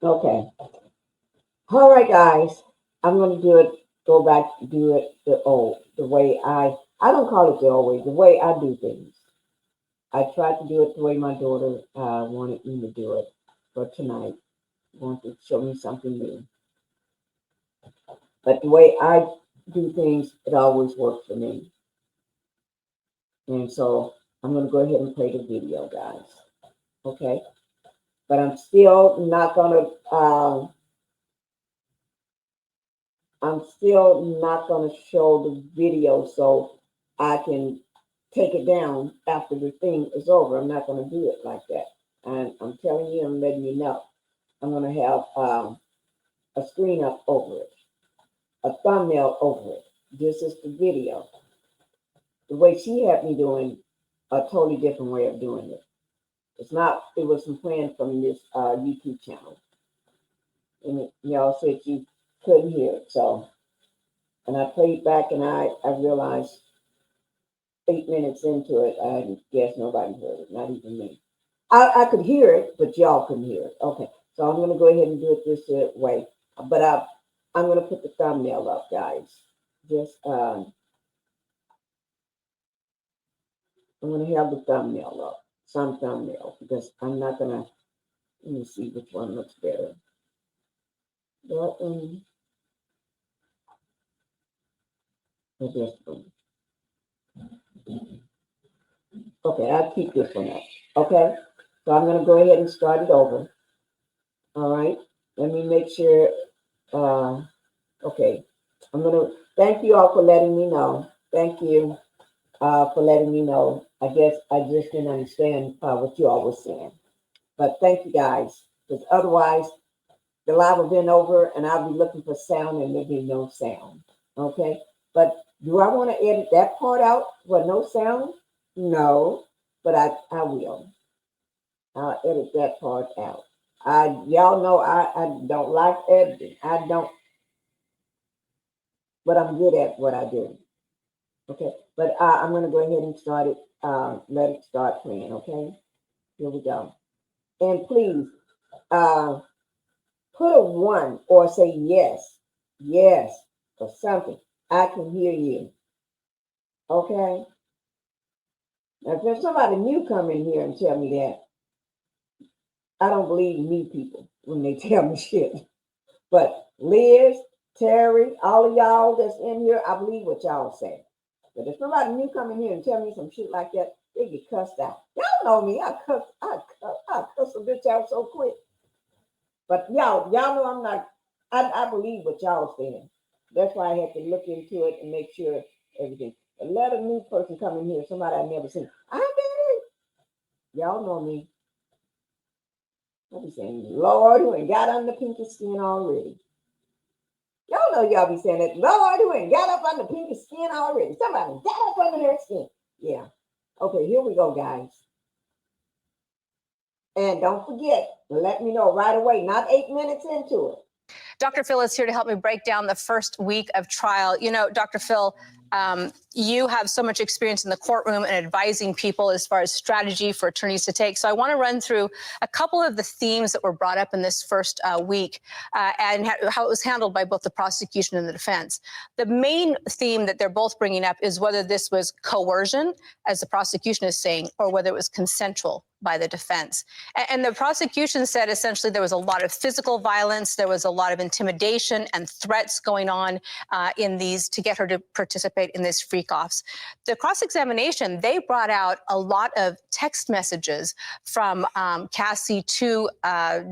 Okay. All right, guys. I'm gonna do it. Go back to do it the way I don't call it the old way. The way I do things. I tried to do it the way my daughter wanted me to do it, but tonight wanted to show me something new. But the way I do things, it always works for me. And so I'm gonna go ahead and play the video, guys. Okay. But I'm still not gonna show the video so I can take it down after the thing is over. I'm not gonna do it like that. And I'm telling you, I'm letting you know. I'm gonna have a screen up over it, a thumbnail over it. This is the video. The way she had me doing a totally different way of doing it. It's not, it was some planned from this YouTube channel. And y'all said you couldn't hear it. So, and I played back and I realized 8 minutes into it, I guess nobody heard it, not even me. I could hear it, but y'all couldn't hear it. Okay, so I'm going to go ahead and do it this way. But I'm going to put the thumbnail up, guys. Just, I'm going to have the thumbnail up, some thumbnail, because I'm not going to, let me see which one looks better. That one, or this one. Okay, I'll keep this one up. Okay, so I'm going to go ahead and start it over. All right, let me make sure. Okay, I'm going to thank you all for letting me know. Thank you for letting me know. I guess I just didn't understand what you all were saying. But thank you guys, because otherwise the live will been over and I'll be looking for sound and there'll be no sound. Okay, but do I want to edit that part out with no sound? No, but I will. I'll edit that part out. Y'all know I don't like editing. I don't, but I'm good at what I do. Okay, but I'm gonna go ahead and start it. Let it start playing. Okay, here we go. And please uh, put a one or say yes, yes, or something. I can hear you. Okay? Now, if there's somebody new come in here and tell me that, I don't believe new people when they tell me shit. But Liz, Terry, all of y'all that's in here, I believe what y'all say. But if somebody new come in here and tell me some shit like that, they get cussed out. Y'all know me. I cuss a bitch out so quick. But y'all know I'm not. I believe what y'all saying. That's why I had to look into it and make sure everything. But let a new person come in here, somebody I've never seen. I'm Betty. Y'all know me. I'll be saying, Lord, who ain't got under pinky skin already. Y'all know y'all be saying that. Lord, who ain't got up under pinky skin already. Somebody got up under their skin. Yeah. Okay, here we go, guys. And don't forget, let me know right away, not 8 minutes into it. Dr. Phil is here to help me break down the first week of trial. You know, Dr. Phil, you have so much experience in the courtroom and advising people as far as strategy for attorneys to take. So I want to run through a couple of the themes that were brought up in this first week and how it was handled by both the prosecution and the defense. The main theme that they're both bringing up is whether this was coercion, as the prosecution is saying, or whether it was consensual by the defense. And the prosecution said essentially there was a lot of physical violence, there was a lot of intimidation and threats going on in these to get her to participate in these freak-offs. The cross-examination, they brought out a lot of text messages from Cassie to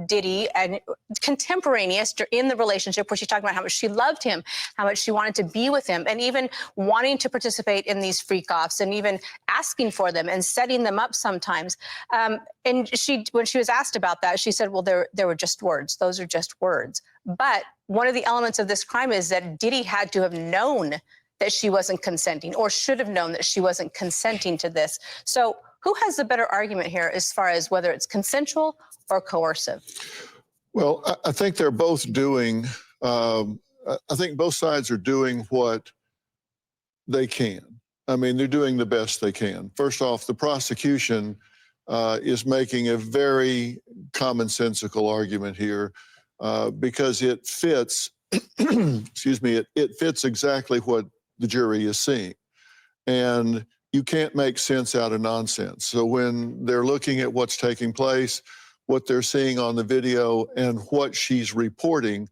Diddy and contemporaneous in the relationship where she talked about how much she loved him, how much she wanted to be with him, and even wanting to participate in these freak-offs and even asking for them and setting them up sometimes. And when she was asked about that, she said, well, there were just words. Those are just words. But one of the elements of this crime is that Diddy had to have known that she wasn't consenting or should have known that she wasn't consenting to this. So who has the better argument here as far as whether it's consensual or coercive? Well, I think they're both doing, I think both sides are doing what they can. I mean, they're doing the best they can. First off, the prosecution is making a very commonsensical argument here because it fits, excuse me, it fits exactly what the jury is seeing. And you can't make sense out of nonsense. So when they're looking at what's taking place, what they're seeing on the video, and what she's reporting,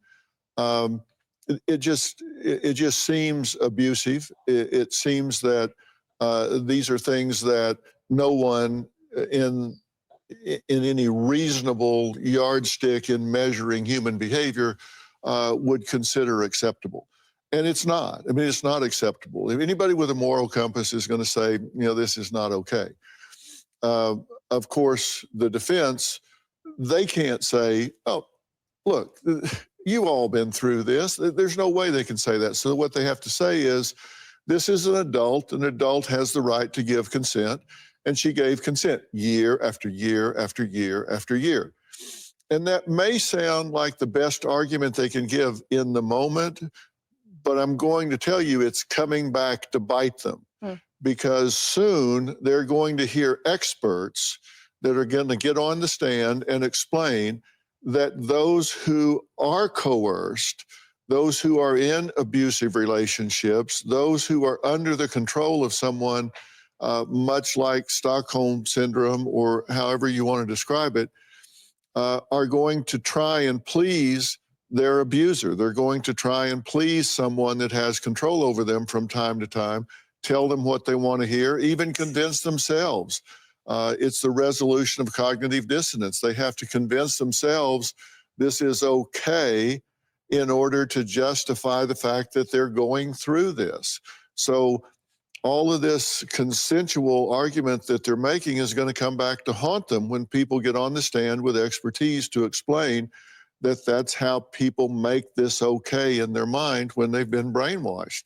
it just seems abusive. It seems that these are things that no one in any reasonable yardstick in measuring human behavior would consider acceptable. And it's not. I mean, it's not acceptable. If anybody with a moral compass is going to say, you know, this is not okay. Of course, the defense, they can't say, oh, look, you've all been through this. There's no way they can say that. So what they have to say is, this is an adult. An adult has the right to give consent. And she gave consent year after year after year after year. And that may sound like the best argument they can give in the moment, but I'm going to tell you it's coming back to bite them. Because soon they're going to hear experts that are going to get on the stand and explain that those who are coerced, those who are in abusive relationships, those who are under the control of someone, much like Stockholm Syndrome or however you want to describe it, are going to try and please their abuser. They're going to try and please someone that has control over them from time to time, tell them what they want to hear, even convince themselves. It's the resolution of cognitive dissonance. They have to convince themselves this is okay in order to justify the fact that they're going through this. So all of this consensual argument that they're making is going to come back to haunt them when people get on the stand with expertise to explain that that's how people make this okay in their mind when they've been brainwashed.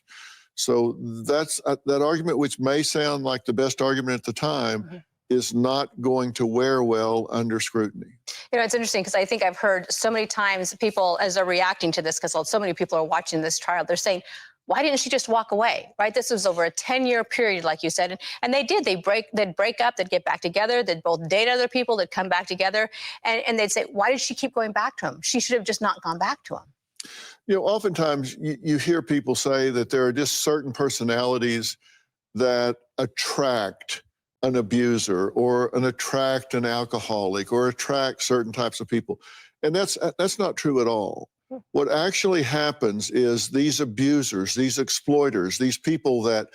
So that's that argument, which may sound like the best argument at the time, is not going to wear well under scrutiny. You know, it's interesting because I think I've heard so many times people, as they're reacting to this, because so many people are watching this trial, they're saying, why didn't she just walk away, right? This was over a 10-year period, like you said. And they did. They'd break up, they'd get back together, they'd both date other people, they'd come back together. And they'd say, why did she keep going back to him? She should have just not gone back to him. You know, oftentimes you hear people say that there are just certain personalities that attract an abuser or attract an alcoholic or attract certain types of people. And that's not true at all. What actually happens is these abusers, these exploiters, these people that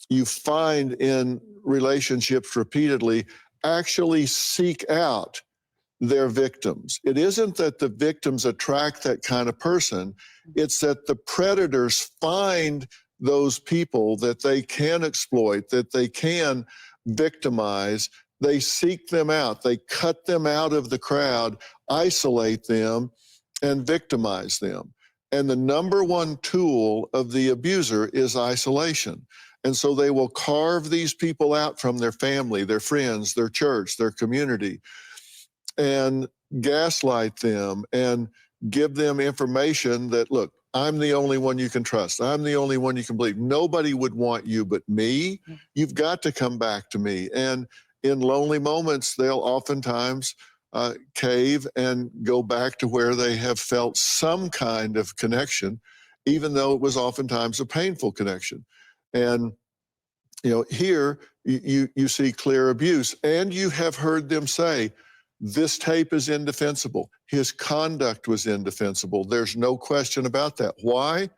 you find in relationships repeatedly actually seek out their victims. It isn't that the victims attract that kind of person. It's that the predators find those people that they can exploit, that they can victimize. They seek them out. They cut them out of the crowd, isolate them, and victimize them. And the number one tool of the abuser is isolation. And so they will carve these people out from their family, their friends, their church, their community, and gaslight them and give them information that, look, I'm the only one you can trust. I'm the only one you can believe. Nobody would want you but me. You've got to come back to me. And in lonely moments, they'll oftentimes cave and go back to where they have felt some kind of connection, even though it was oftentimes a painful connection. And here you see clear abuse, and you have heard them say, this tape is indefensible. His conduct was indefensible. There's no question about that. Why?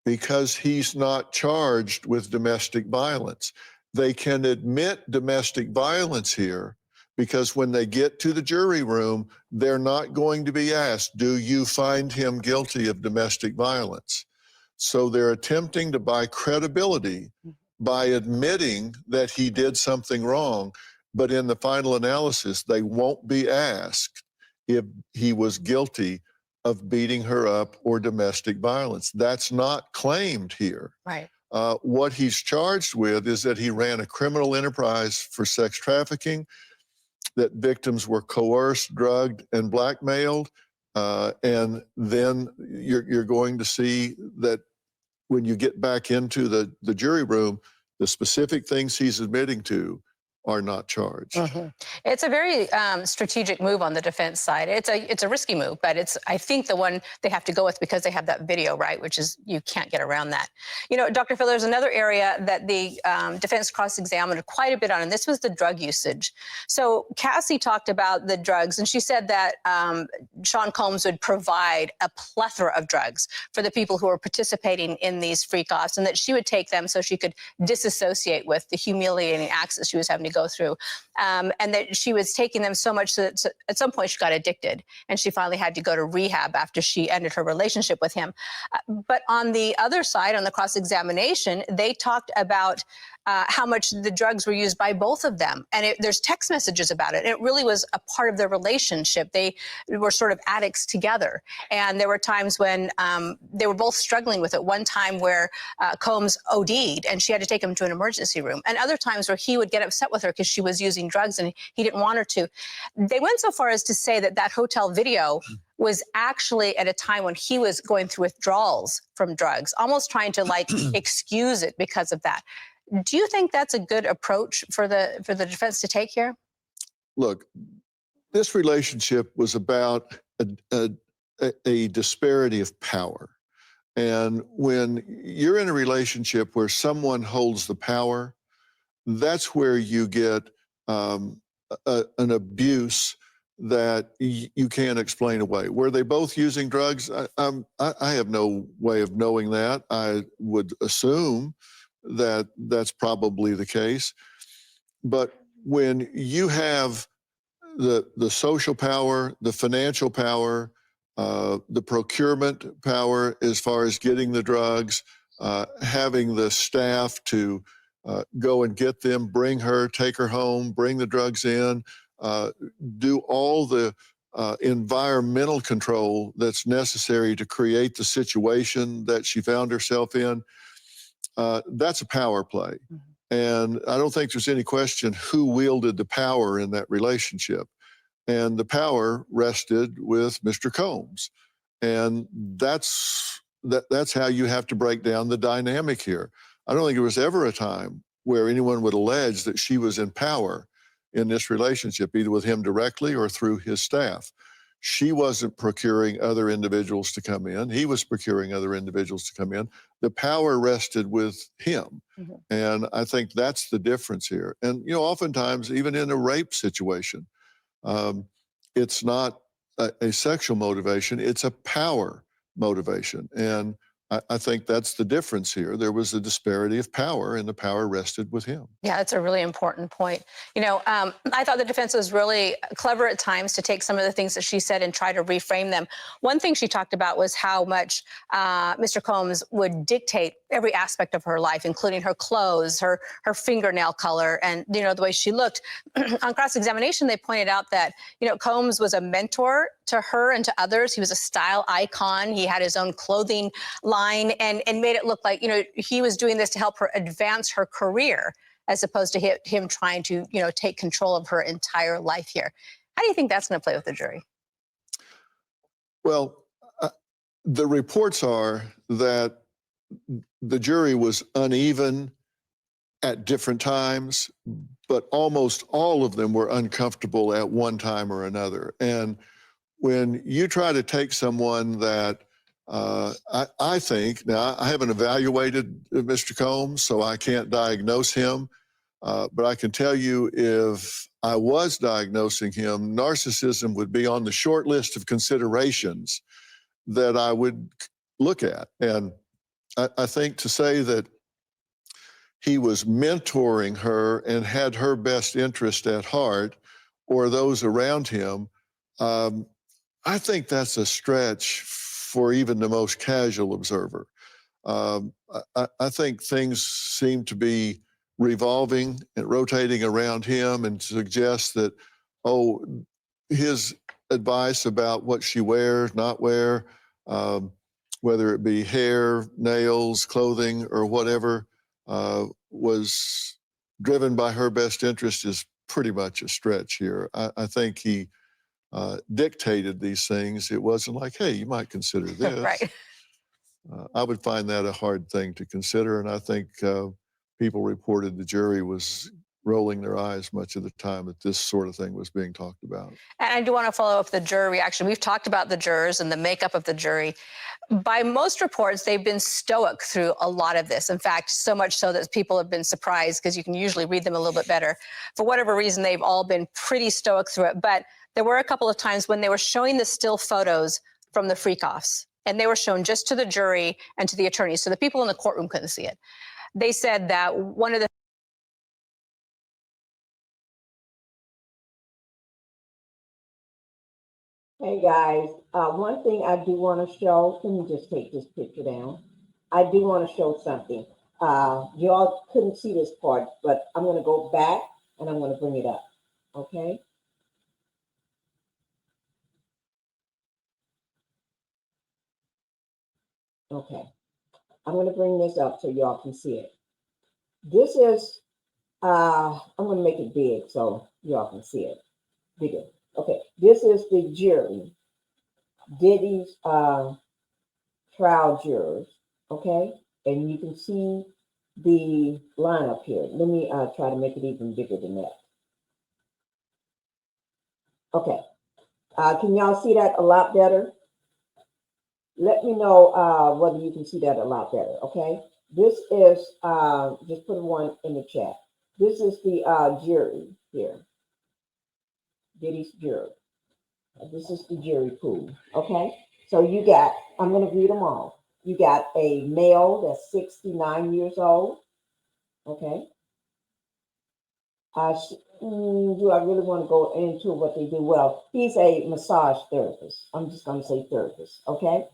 Because he's not charged with domestic violence. They can admit domestic violence here because when they get to the jury room, they're not going to be asked, do you find him guilty of domestic violence? So they're attempting to buy credibility by admitting that he did something wrong. But in the final analysis, they won't be asked if he was guilty of beating her up or domestic violence. That's not claimed here. Right. What he's charged with is that he ran a criminal enterprise for sex trafficking, that victims were coerced, drugged, and blackmailed. And then you're going to see that when you get back into the jury room, the specific things he's admitting to are not charged. It's a very strategic move on the defense side. It's a risky move, but it's, I think, the one they have to go with because they have that video, right? Which is, you can't get around that. Dr. Phil, there's another area that the defense cross-examined quite a bit on, and this was the drug usage. So Cassie talked about the drugs, and she said that Sean Combs would provide a plethora of drugs for the people who were participating in these freak-offs, and that she would take them so she could disassociate with the humiliating acts that she was having to go through, and that she was taking them so much that at some point she got addicted, and she finally had to go to rehab after she ended her relationship with him. But on the other side, on the cross-examination, they talked about how much the drugs were used by both of them. And there's text messages about it. It really was a part of their relationship. They were sort of addicts together. And there were times when they were both struggling with it. One time where Combs OD'd and she had to take him to an emergency room. And other times where he would get upset with her because she was using drugs and he didn't want her to. They went so far as to say that that hotel video was actually at a time when he was going through withdrawals from drugs, almost trying to excuse it because of that. Do you think that's a good approach for the defense to take here? Look, this relationship was about a disparity of power. And when you're in a relationship where someone holds the power, that's where you get an abuse that you can't explain away. Were they both using drugs? I have no way of knowing that. I would assume that that's probably the case. But when you have the social power, the financial power, the procurement power as far as getting the drugs, having the staff to go and get them, bring her, take her home, bring the drugs in, do all the environmental control that's necessary to create the situation that she found herself in, that's a power play. And I don't think there's any question who wielded the power in that relationship. And the power rested with Mr. Combs. And that's how you have to break down the dynamic here. I don't think there was ever a time where anyone would allege that she was in power in this relationship, either with him directly or through his staff. She wasn't procuring other individuals to come in. He was procuring other individuals to come in. The power rested with him. Mhm. And I think that's the difference here. And, you know, oftentimes, even in a rape situation, it's not a sexual motivation, it's a power motivation. And I think that's the difference here. There was a disparity of power, and the power rested with him. Yeah, that's a really important point. You know, I thought the defense was really clever at times to take some of the things that she said and try to reframe them. One thing she talked about was how much Mr. Combs would dictate every aspect of her life, including her clothes, her fingernail color, and, you know, the way she looked. On cross-examination, they pointed out that, you know, Combs was a mentor to her and to others. He was a style icon. He had his own clothing line and made it look like, you know, he was doing this to help her advance her career, as opposed to him trying to, you know, take control of her entire life here. How do you think that's going to play with the jury? Well, the reports are that the jury was uneven at different times, but almost all of them were uncomfortable at one time or another. And when you try to take someone that I think, now I haven't evaluated Mr. Combs, so I can't diagnose him, but I can tell you if I was diagnosing him, narcissism would be on the short list of considerations that I would look at. And I think to say that he was mentoring her and had her best interest at heart, or those around him, I think that's a stretch for even the most casual observer. I think things seem to be revolving and rotating around him, and suggest that, oh, his advice about what she wears, not wear, whether it be hair, nails, clothing, or whatever, was driven by her best interest is pretty much a stretch here. I think he dictated these things. It wasn't like, hey, you might consider this. Right. I would find that a hard thing to consider. And I think people reported the jury was rolling their eyes much of the time that this sort of thing was being talked about. And I do want to follow up the jury reaction. We've talked about the jurors and the makeup of the jury. By most reports, they've been stoic through a lot of this. In fact, so much so that people have been surprised, because you can usually read them a little bit better. For whatever reason, they've all been pretty stoic through it. But there were a couple of times when they were showing the still photos from the freak-offs, and they were shown just to the jury and to the attorneys, so the people in the courtroom couldn't see it. They said that one of the Hey guys, one thing I do want to show, let me just take this picture down. I do want to show something. You all couldn't see this part, but I'm going to go back and I'm going to bring it up. Okay. Okay. I'm going to bring this up so y'all can see it. This is, I'm going to make it big so y'all can see it. Bigger. Okay. This is the jury. Diddy's trial jurors, okay? And you can see the lineup here. Let me try to make it even bigger than that. Okay. Can y'all see that a lot better? Let me know whether you can see that a lot better, okay? This is, just put one in the chat. This is the jury here. Diddy's jury. This is the jury pool, okay? So you got, I'm going to read them all. You got a male that's 69 years old, okay? Do I really want to go into what they do? Well, he's a massage therapist. I'm just going to say therapist, okay?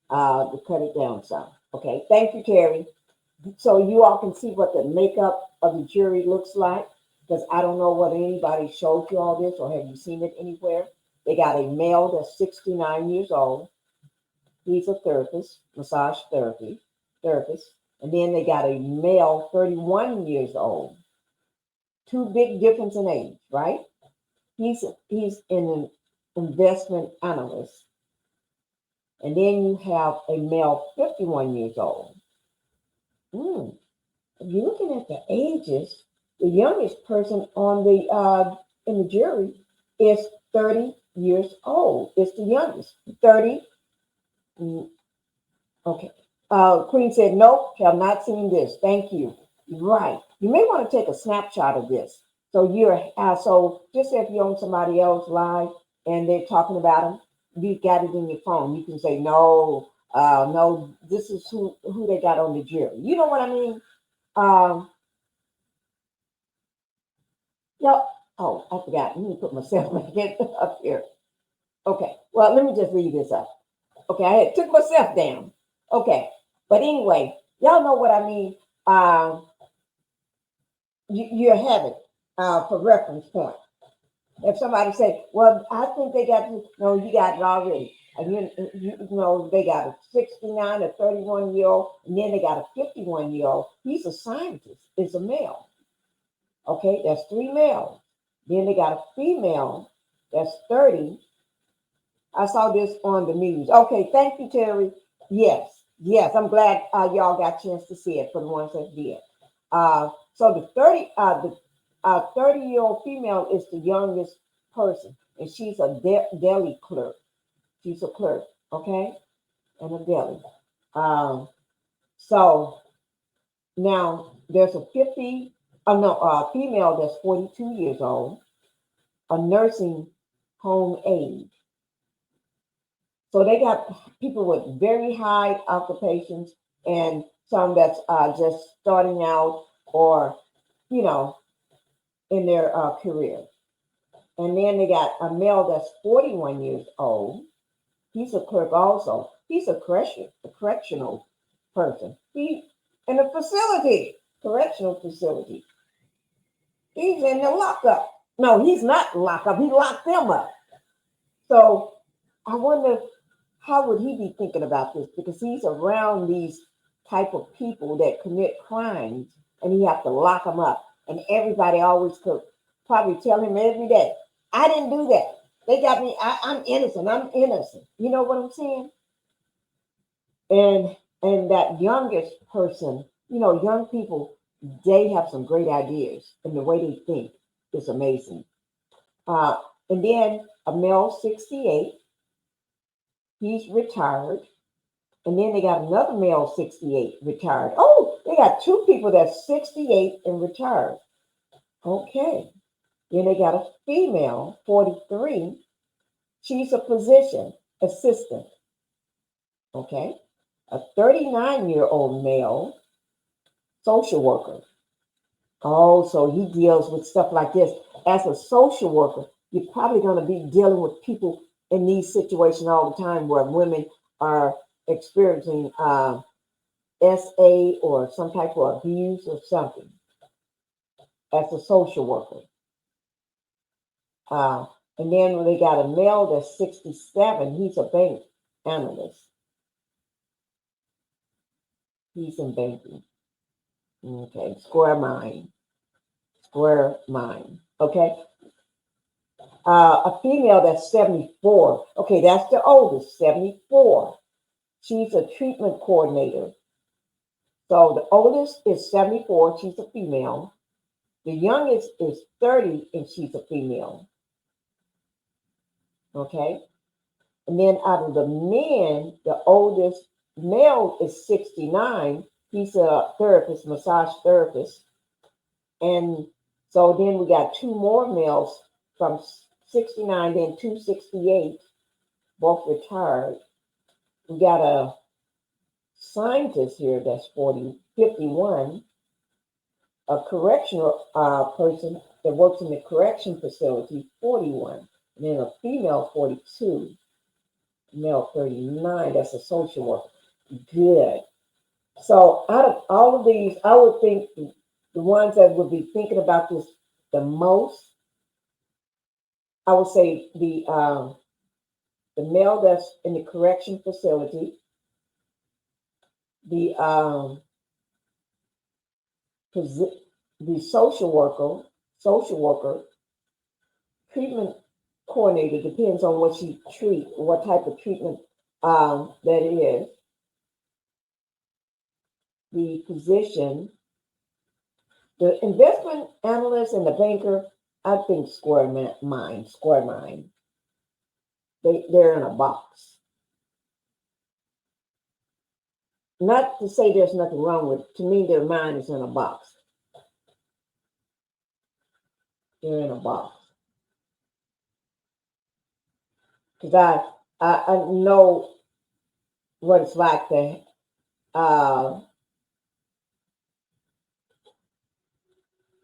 To cut it down some, okay? Thank you, Terry. So you all can see what the makeup of the jury looks like, because I don't know whether anybody showed you all this or have you seen it anywhere. They got a male that's 69 years old. He's a therapist, massage therapist. And then they got a male 31 years old. Two big difference in age, right? He's an investment analyst. And then you have a male 51 years old. If you're looking at the ages, the youngest person on the in the jury is 30 years old. It's the youngest, 30. Okay. Queen said, nope, have not seen this. Thank you. Right. You may want to take a snapshot of this. So so just if you're on somebody else live and they're talking about them, you got it in your phone. You can say, no, no, this is who they got on the jury. You know what I mean? Yep. Oh, I forgot. Let me put myself back up here. Okay. Well, let me just read this up. Okay, I had took myself down. Okay. But anyway, y'all know what I mean. You have it for reference point. If somebody say, well, I think they got you, no, you got it already. And you know, they got a 69, a 31-year-old, and then they got a 51-year-old. He's a scientist, is a male. Okay, that's 3 males. Then they got a female, that's 30. I saw this on the news. Okay, thank you, Terry. Yes, I'm glad y'all got a chance to see it for the ones that did. So the 30-year-old female is the youngest person, and she's a deli clerk. She's a clerk, okay, in a deli. So now there's a female that's 42 years old, a nursing home aide. So they got people with very high occupations and some that's just starting out or, you know, in their career. And then they got a male that's 41 years old. He's a clerk also. He's a correctional person. He's in a facility, correctional facility. He's in the lockup. No, he's not locked up. He locked them up. So I wonder, how would he be thinking about this? Because he's around these type of people that commit crimes and he have to lock them up. And everybody always could probably tell him every day, I didn't do that. They got me. I'm innocent. I'm innocent. You know what I'm saying? And that youngest person, you know, young people, they have some great ideas and the way they think is amazing. And then a male 68, he's retired. And then they got another male 68 retired. Oh, they got 2 people that's 68 and retired. Okay. Then they got a female 43. She's a physician assistant. Okay. A 39-year-old male social worker. Oh, so he deals with stuff like this. As a social worker, you're probably going to be dealing with people in these situations all the time where women are experiencing SA or some type of abuse or something as a social worker. And then when they got a male that's 67, he's a bank analyst. He's in banking. Okay, square mind. Okay. A female that's 74. Okay, that's the oldest, 74. She's a treatment coordinator. So the oldest is 74. She's a female. The youngest is 30, and she's a female. Okay. And then out of the men, the oldest male is 69. He's a therapist, massage therapist. And so then we got 2 more males from 69, then 2 68, both retired. We got a scientist here that's 51, a correctional person that works in the correction facility, 41, and then a female 42, male 39, that's a social worker. Good. So out of all of these, I would think the ones that would be thinking about this the most, I would say the male that's in the correction facility, the social worker, treatment coordinator, depends on what she treats, what type of treatment that is. The physician, the investment analyst, and the banker, I think square mind. They're in a box. Not to say there's nothing wrong with it. To me, their mind is in a box. They're in a box. Because I know what it's like to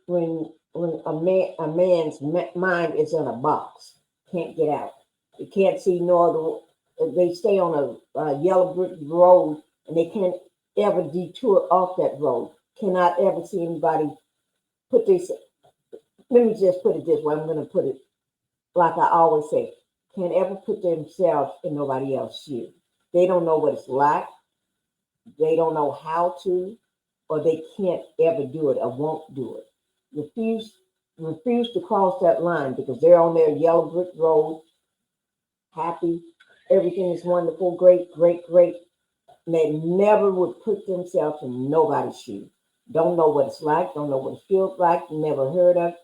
when a man's mind is in a box, can't get out. They can't see no other. They stay on a yellow brick road and they can't ever detour off that road. Cannot ever see anybody put this. Let me just put it this way. I'm going to put it like I always say. Can't ever put themselves in nobody else's shoes. They don't know what it's like. They don't know how to, or they can't ever do it or won't do it. Refuse to cross that line because they're on their yellow brick road, happy, everything is wonderful, great. And they never would put themselves in nobody's shoes. Don't know what it's like, don't know what it feels like, never heard of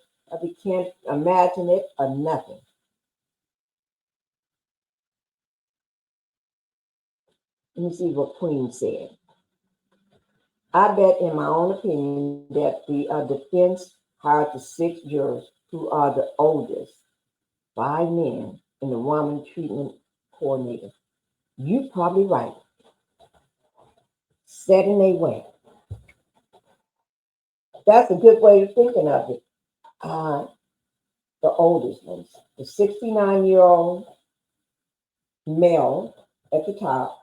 it, can't imagine it or nothing. Let me see what Queen said. I bet, in my own opinion, that the defense hired the 6 jurors who are the oldest, 5 men, and the woman treatment coordinator. You're probably right. Set in a way. That's a good way of thinking of it. The oldest ones, the 69-year-old male at the top,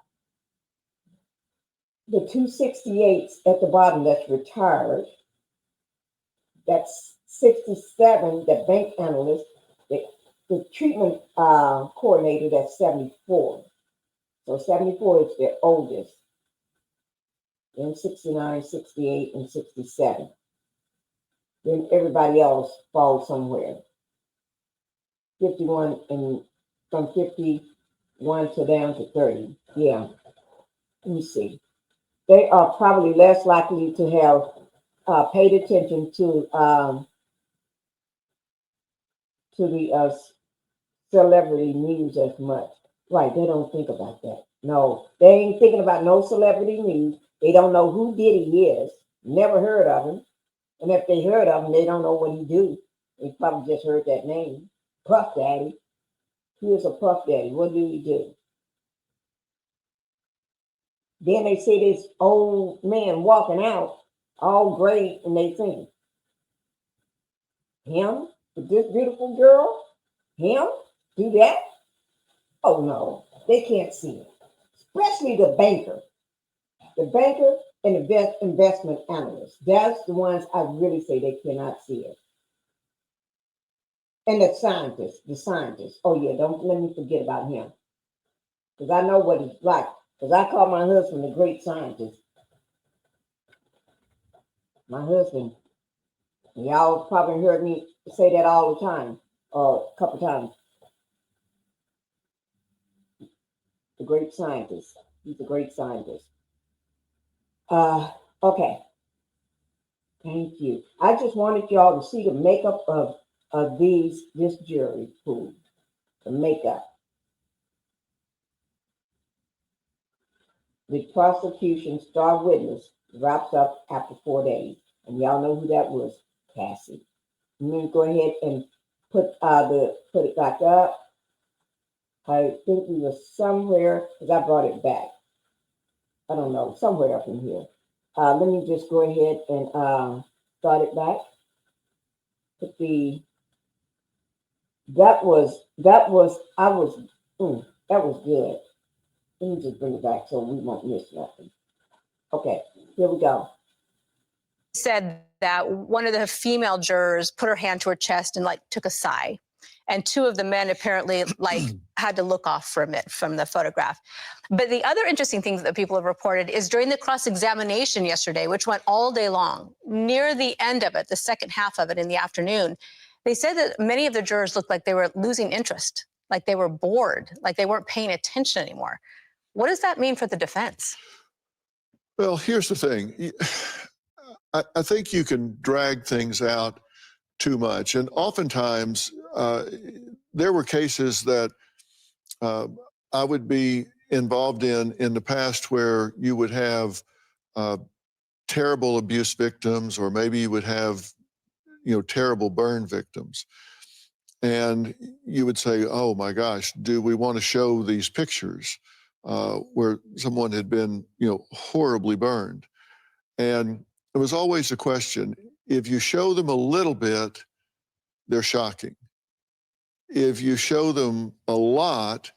the 268s at the bottom that's retired, that's 67, the bank analyst, the treatment coordinator, that's 74. So 74 is the oldest. Then 69, 68, and 67. Then everybody else falls somewhere. 51 and from 51 to down to 30. Yeah. Let me see. They are probably less likely to have paid attention to the celebrity news as much. Right, they don't think about that. No, they ain't thinking about no celebrity news. They don't know who Diddy is. Never heard of him. And if they heard of him, they don't know what he do. They probably just heard that name. Puff Daddy. He is a Puff Daddy. What do he do? Then they see this old man walking out, all gray, and they think, him? With this beautiful girl? Him? Do that? Oh no, they can't see it. Especially the banker. The banker and the investment analyst. That's the ones I really say they cannot see it. And the scientist. Oh yeah, don't let me forget about him. Because I know what he's like. Because I call my husband the great scientist. My husband, y'all probably heard me say that all the time, or a couple times. The great scientist. He's a great scientist. Okay. Thank you. I just wanted y'all to see the makeup of this jury pool. The makeup. The prosecution star witness wraps up after 4 days. And y'all know who that was, Cassie. I'm going to go ahead and put it back up. I think we were somewhere, because I brought it back. I don't know, somewhere up in here. Let me just go ahead and start it back. Put that was good. Let me just bring it back so we won't miss nothing. Okay, here we go. Said that one of the female jurors put her hand to her chest and like took a sigh. And 2 of the men apparently like had to look off for a minute from the photograph. But the other interesting thing that people have reported is during the cross-examination yesterday, which went all day long, near the end of it, the second half of it in the afternoon, they said that many of the jurors looked like they were losing interest, like they were bored, like they weren't paying attention anymore. What does that mean for the defense? Well, here's the thing. I think you can drag things out too much. And oftentimes, there were cases that uh, I would be involved in the past where you would have uh, terrible abuse victims, or maybe you would have, terrible burn victims. And you would say, oh my gosh, do we want to show these pictures where someone had been, horribly burned? And it was always a question, if you show them a little bit, they're shocking. If you show them a lot,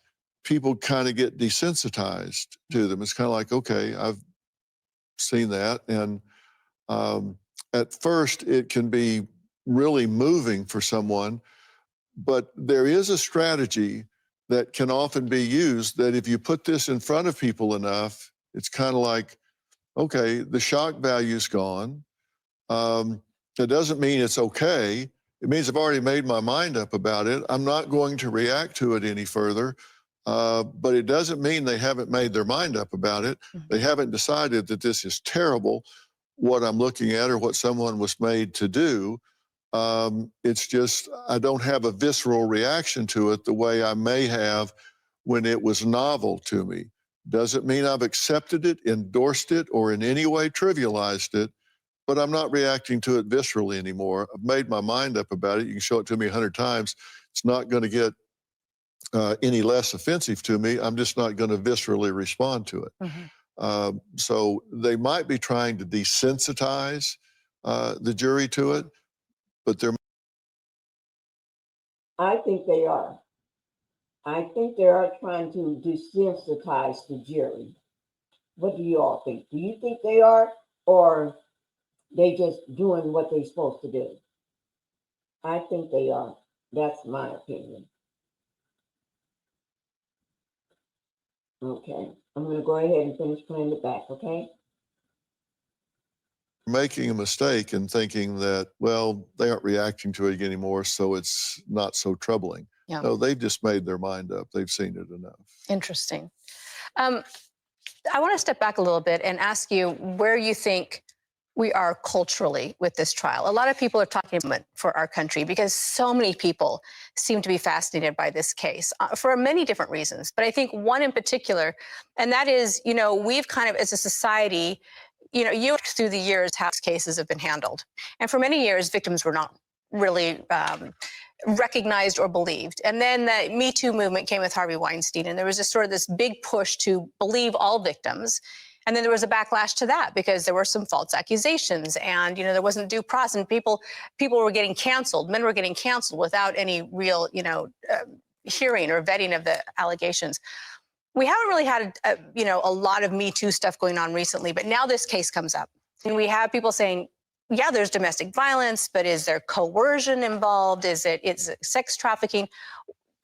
people kind of get desensitized to them. It's kind of like, okay, I've seen that. And at first, it can be really moving for someone, but there is a strategy that can often be used that if you put this in front of people enough, it's kind of like, okay, the shock value's gone. That doesn't mean it's okay. It means I've already made my mind up about it. I'm not going to react to it any further. But it doesn't mean they haven't made their mind up about it. They haven't decided that this is terrible, what I'm looking at or what someone was made to do. It's just, I don't have a visceral reaction to it the way I may have when it was novel to me. Doesn't mean I've accepted it, endorsed it, or in any way trivialized it, but I'm not reacting to it viscerally anymore. I've made my mind up about it. You can show it to me 100 times. It's not going to get any less offensive to me. I'm just not going to viscerally respond to it. So they might be trying to desensitize the jury to it, but they're. I think they are. I think they are trying to desensitize the jury. What do you all think? Do you think they are, or they just doing what they're supposed to do? I think they are. That's my opinion. Okay, I'm going to go ahead and finish playing it back, okay? Making a mistake and thinking that, well, they aren't reacting to it anymore, so it's not so troubling. Yeah. No, they've just made their mind up. They've seen it enough. Interesting. I want to step back a little bit and ask you where you think we are culturally with this trial. A lot of people are talking about it for our country because so many people seem to be fascinated by this case for many different reasons. But I think one in particular, and that is, we've kind of, as a society, you through the years how cases have been handled. And for many years, victims were not really recognized or believed. And then the Me Too movement came with Harvey Weinstein, and there was this big push to believe all victims. And then there was a backlash to that because there were some false accusations, and there wasn't due process, and people were getting canceled. Men were getting canceled without any real hearing or vetting of the allegations. We haven't really had a lot of Me Too stuff going on recently, but now this case comes up, and we have people saying, yeah, there's domestic violence, but is there coercion involved? Is it sex trafficking?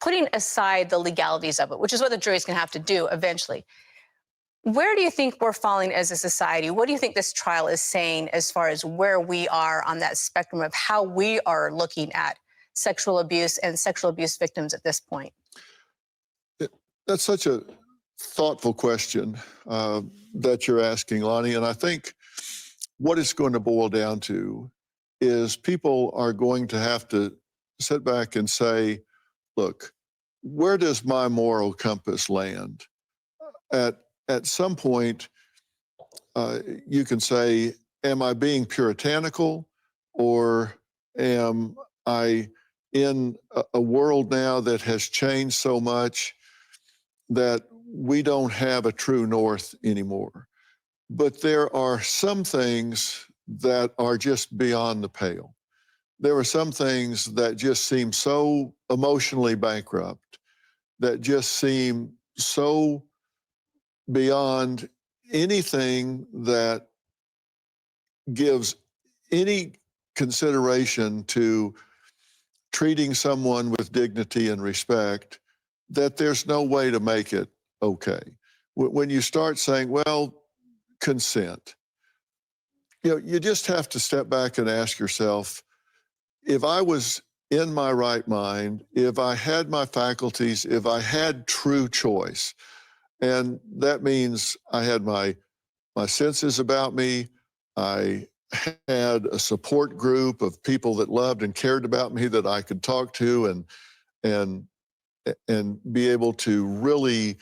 Putting aside the legalities of it, which is what the jury's going to have to do eventually. Where do you think we're falling as a society? What do you think this trial is saying as far as where we are on that spectrum of how we are looking at sexual abuse and sexual abuse victims at this point? That's such a thoughtful question that you're asking, Loni. And I think what it's going to boil down to is people are going to have to sit back and say, look, where does my moral compass land? At some point, you can say, am I being puritanical, or am I in a world now that has changed so much that we don't have a true north anymore? But there are some things that are just beyond the pale. There are some things that just seem so emotionally bankrupt, that just seem so beyond anything that gives any consideration to treating someone with dignity and respect, that there's no way to make it okay. When you start saying, well, consent, you just have to step back and ask yourself, if I was in my right mind, if I had my faculties, if I had true choice, and that means I had my senses about me, I had a support group of people that loved and cared about me that I could talk to and and be able to really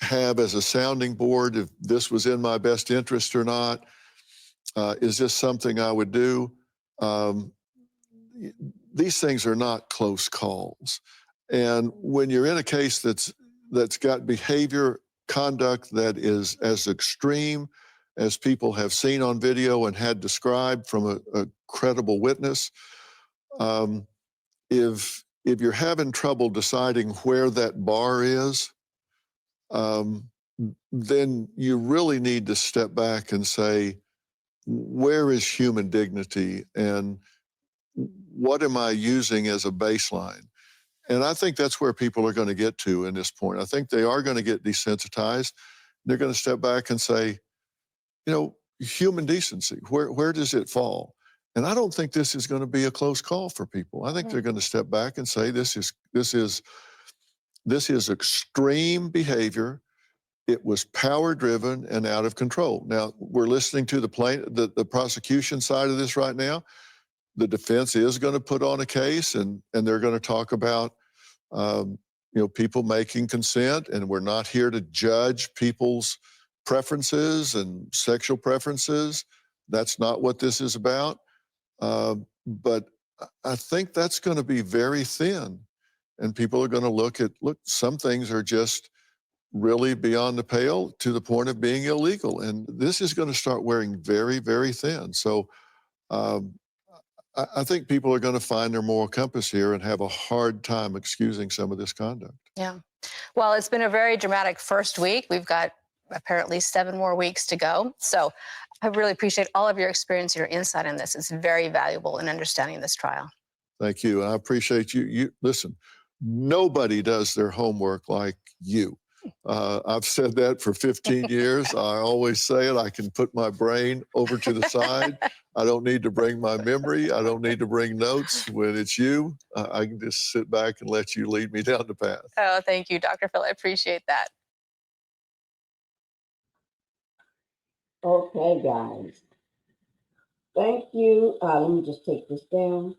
have as a sounding board if this was in my best interest or not. Is this something I would do? These things are not close calls. And when you're in a case that's got behavior, conduct that is as extreme as people have seen on video and had described from a credible witness, if you're having trouble deciding where that bar is, then you really need to step back and say, where is human dignity and what am I using as a baseline? And I think that's where people are going to get to in this point. I think they are going to get desensitized. They're going to step back and say, human decency, where does it fall? And I don't think this is going to be a close call for people. I think they're going to step back and say, this is extreme behavior. It was power driven and out of control. Now we're listening to the prosecution side of this right now. The defense is going to put on a case and they're going to talk about people making consent, and we're not here to judge people's preferences and sexual preferences. That's not what this is about. But I think that's going to be very thin, and people are going to look, some things are just really beyond the pale to the point of being illegal. And this is going to start wearing very, very thin. So I think people are going to find their moral compass here and have a hard time excusing some of this conduct. Yeah. Well, it's been a very dramatic first week. We've got apparently 7 more weeks to go. So I really appreciate all of your experience, your insight on this. It's very valuable in understanding this trial. Thank you. And I appreciate you. Listen, nobody does their homework like you. I've said that for 15 years. I always say it. I can put my brain over to the side. I don't need to bring my memory. I don't need to bring notes. When it's you, I can just sit back and let you lead me down the path. Oh, thank you, Dr. Phil. I appreciate that. Okay, guys. Thank you. Let me just take this down.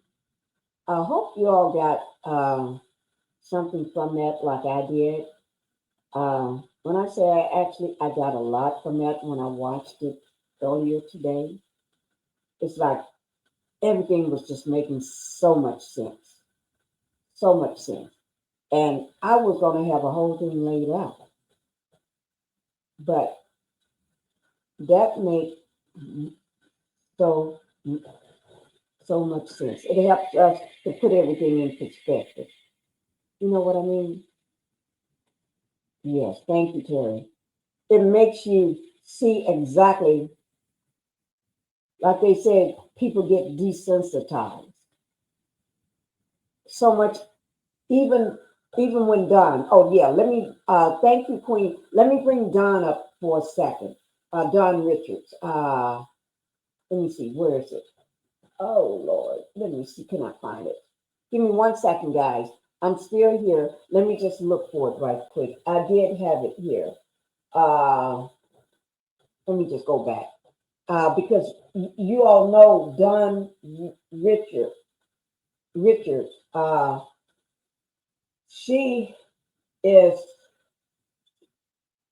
I hope you all got something from that like I did. When I say I got a lot from that when I watched it earlier today. It's like everything was just making so much sense. So much sense. And I was going to have a whole thing laid out. But that made so much sense. It helps us to put everything in perspective. You know what I mean? Yes, thank you, Terry. It makes you see exactly, like they said, people get desensitized. So much, even when Don, oh yeah, let me, thank you, Queen. Let me bring Don up for a second. Don Richards. Let me see, where is it? Oh, Lord, let me see, can I find it? Give me 1 second, guys. I'm still here. Let me just look for it right quick. I did have it here. Let me just go back. Because you all know Don Richards. She is,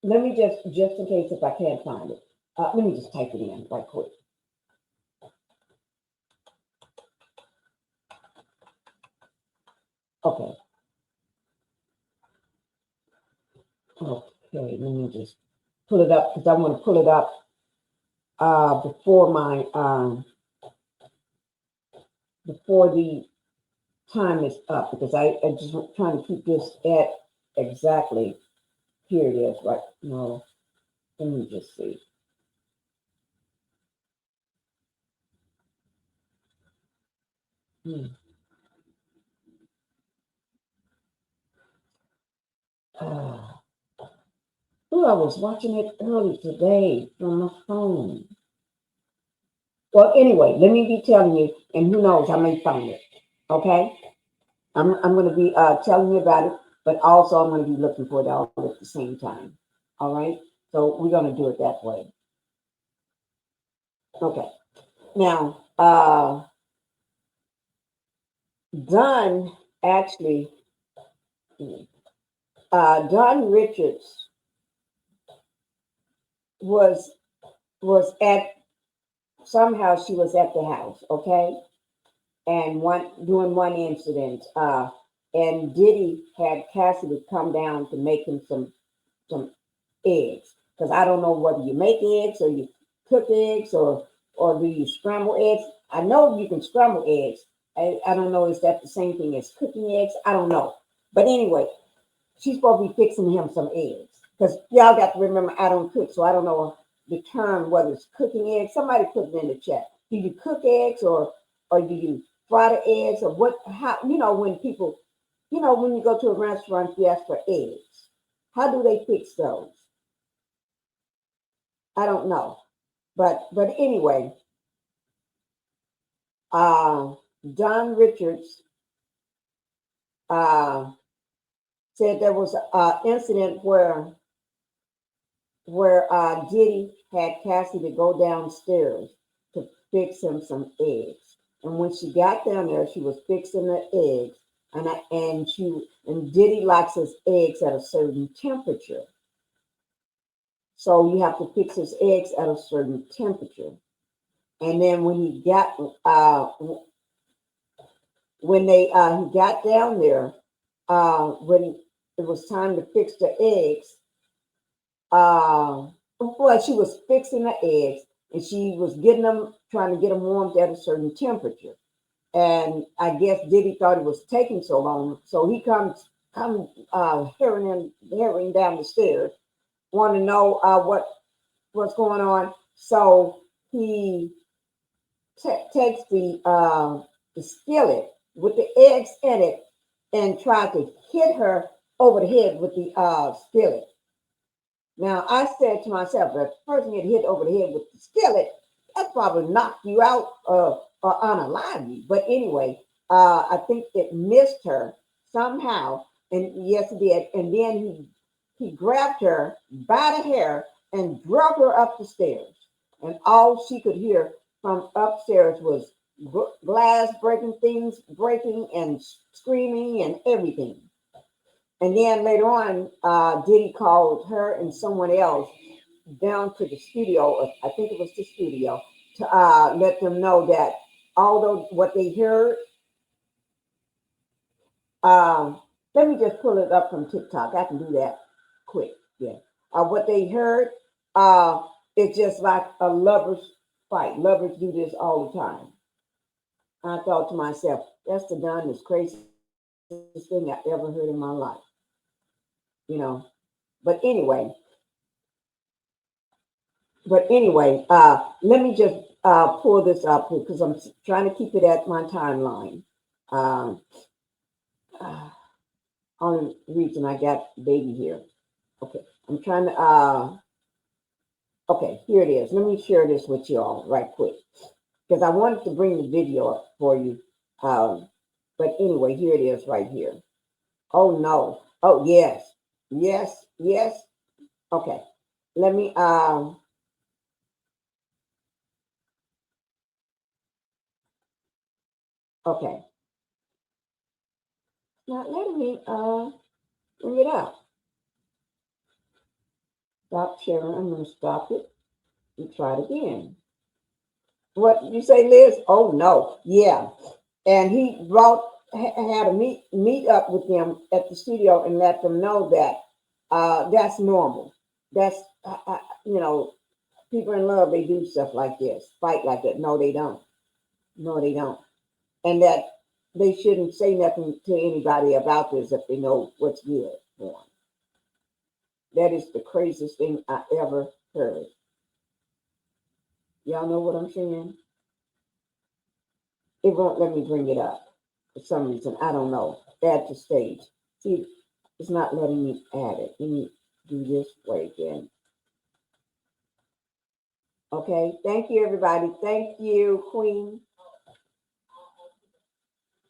let me just in case if I can't find it. Let me just type it in right quick. Okay. Okay, let me just pull it up because I want to pull it up before the time is up, because I just trying to keep this at exactly, here it is, right? No, let me just see. I was watching it early today from my phone. Well, anyway, let me be telling you, and who knows, I may find it. Okay, I'm going to be telling you about it, but also I'm going to be looking for it all at the same time. All right, so we're going to do it that way. Okay, now Dunn actually, Don Richards was at, somehow she was at the house, okay, and doing one incident, and Diddy had Cassidy come down to make him some eggs, because I don't know whether you make eggs or you cook eggs or do you scramble eggs. I know you can scramble eggs. I don't know, is that the same thing as cooking eggs? I don't know. But anyway, she's supposed to be fixing him some eggs. Because y'all got to remember, I don't cook, so I don't know the term, whether it's cooking eggs. Somebody put it in the chat. Do you cook eggs or do you fry the eggs, or what? How, when people, when you go to a restaurant, you ask for eggs. How do they fix those? I don't know. But anyway, Don Richards said there was an incident where Diddy had Cassie to go downstairs to fix him some eggs. And when she got down there, she was fixing the eggs, and Diddy likes his eggs at a certain temperature. So you have to fix his eggs at a certain temperature. And then when he got he got down there, when it was time to fix the eggs, well, she was fixing the eggs and she was trying to get them warmed at a certain temperature. And I guess Diddy thought it was taking so long, so he comes hurrying down the stairs, want to know what's going on. So he takes the skillet with the eggs in it and tried to hit her over the head with the skillet. Now, I said to myself, if the person get hit over the head with the skillet, that probably knocked you out or unalive you. But anyway, I think it missed her somehow. And yes, it did. And then he grabbed her by the hair and drug her up the stairs. And all she could hear from upstairs was glass breaking, things breaking and screaming and everything. And then later on, Diddy called her and someone else down to the studio, I think it was the studio, to let them know that although what they heard, let me just pull it up from TikTok. I can do that quick. Yeah. What they heard, it's just like a lover's fight. Lovers do this all the time. I thought to myself, that's the darndest craziest thing I ever heard in my life. But anyway, let me just pull this up because I'm trying to keep it at my timeline. Only reason I got baby here. Okay, I'm trying to. Okay, here it is. Let me share this with you all right quick because I wanted to bring the video up for you. But anyway, here it is right here. Oh no. Oh yes. Yes. Okay. Let me okay. Not letting me bring it up. Stop sharing. I'm gonna stop it and try it again. What did you say, Liz? Oh no. Yeah. And he had a meet up with them at the studio and let them know that that's normal. That's people in love, they do stuff like this, fight like that. No, they don't. No, they don't. And that they shouldn't say nothing to anybody about this if they know what's good for them. That is the craziest thing I ever heard. Y'all know what I'm saying? It won't let me bring it up for some reason. I don't know. Add to stage. See, it's not letting me add it. Let me do this way again. Okay. Thank you, everybody. Thank you, Queen.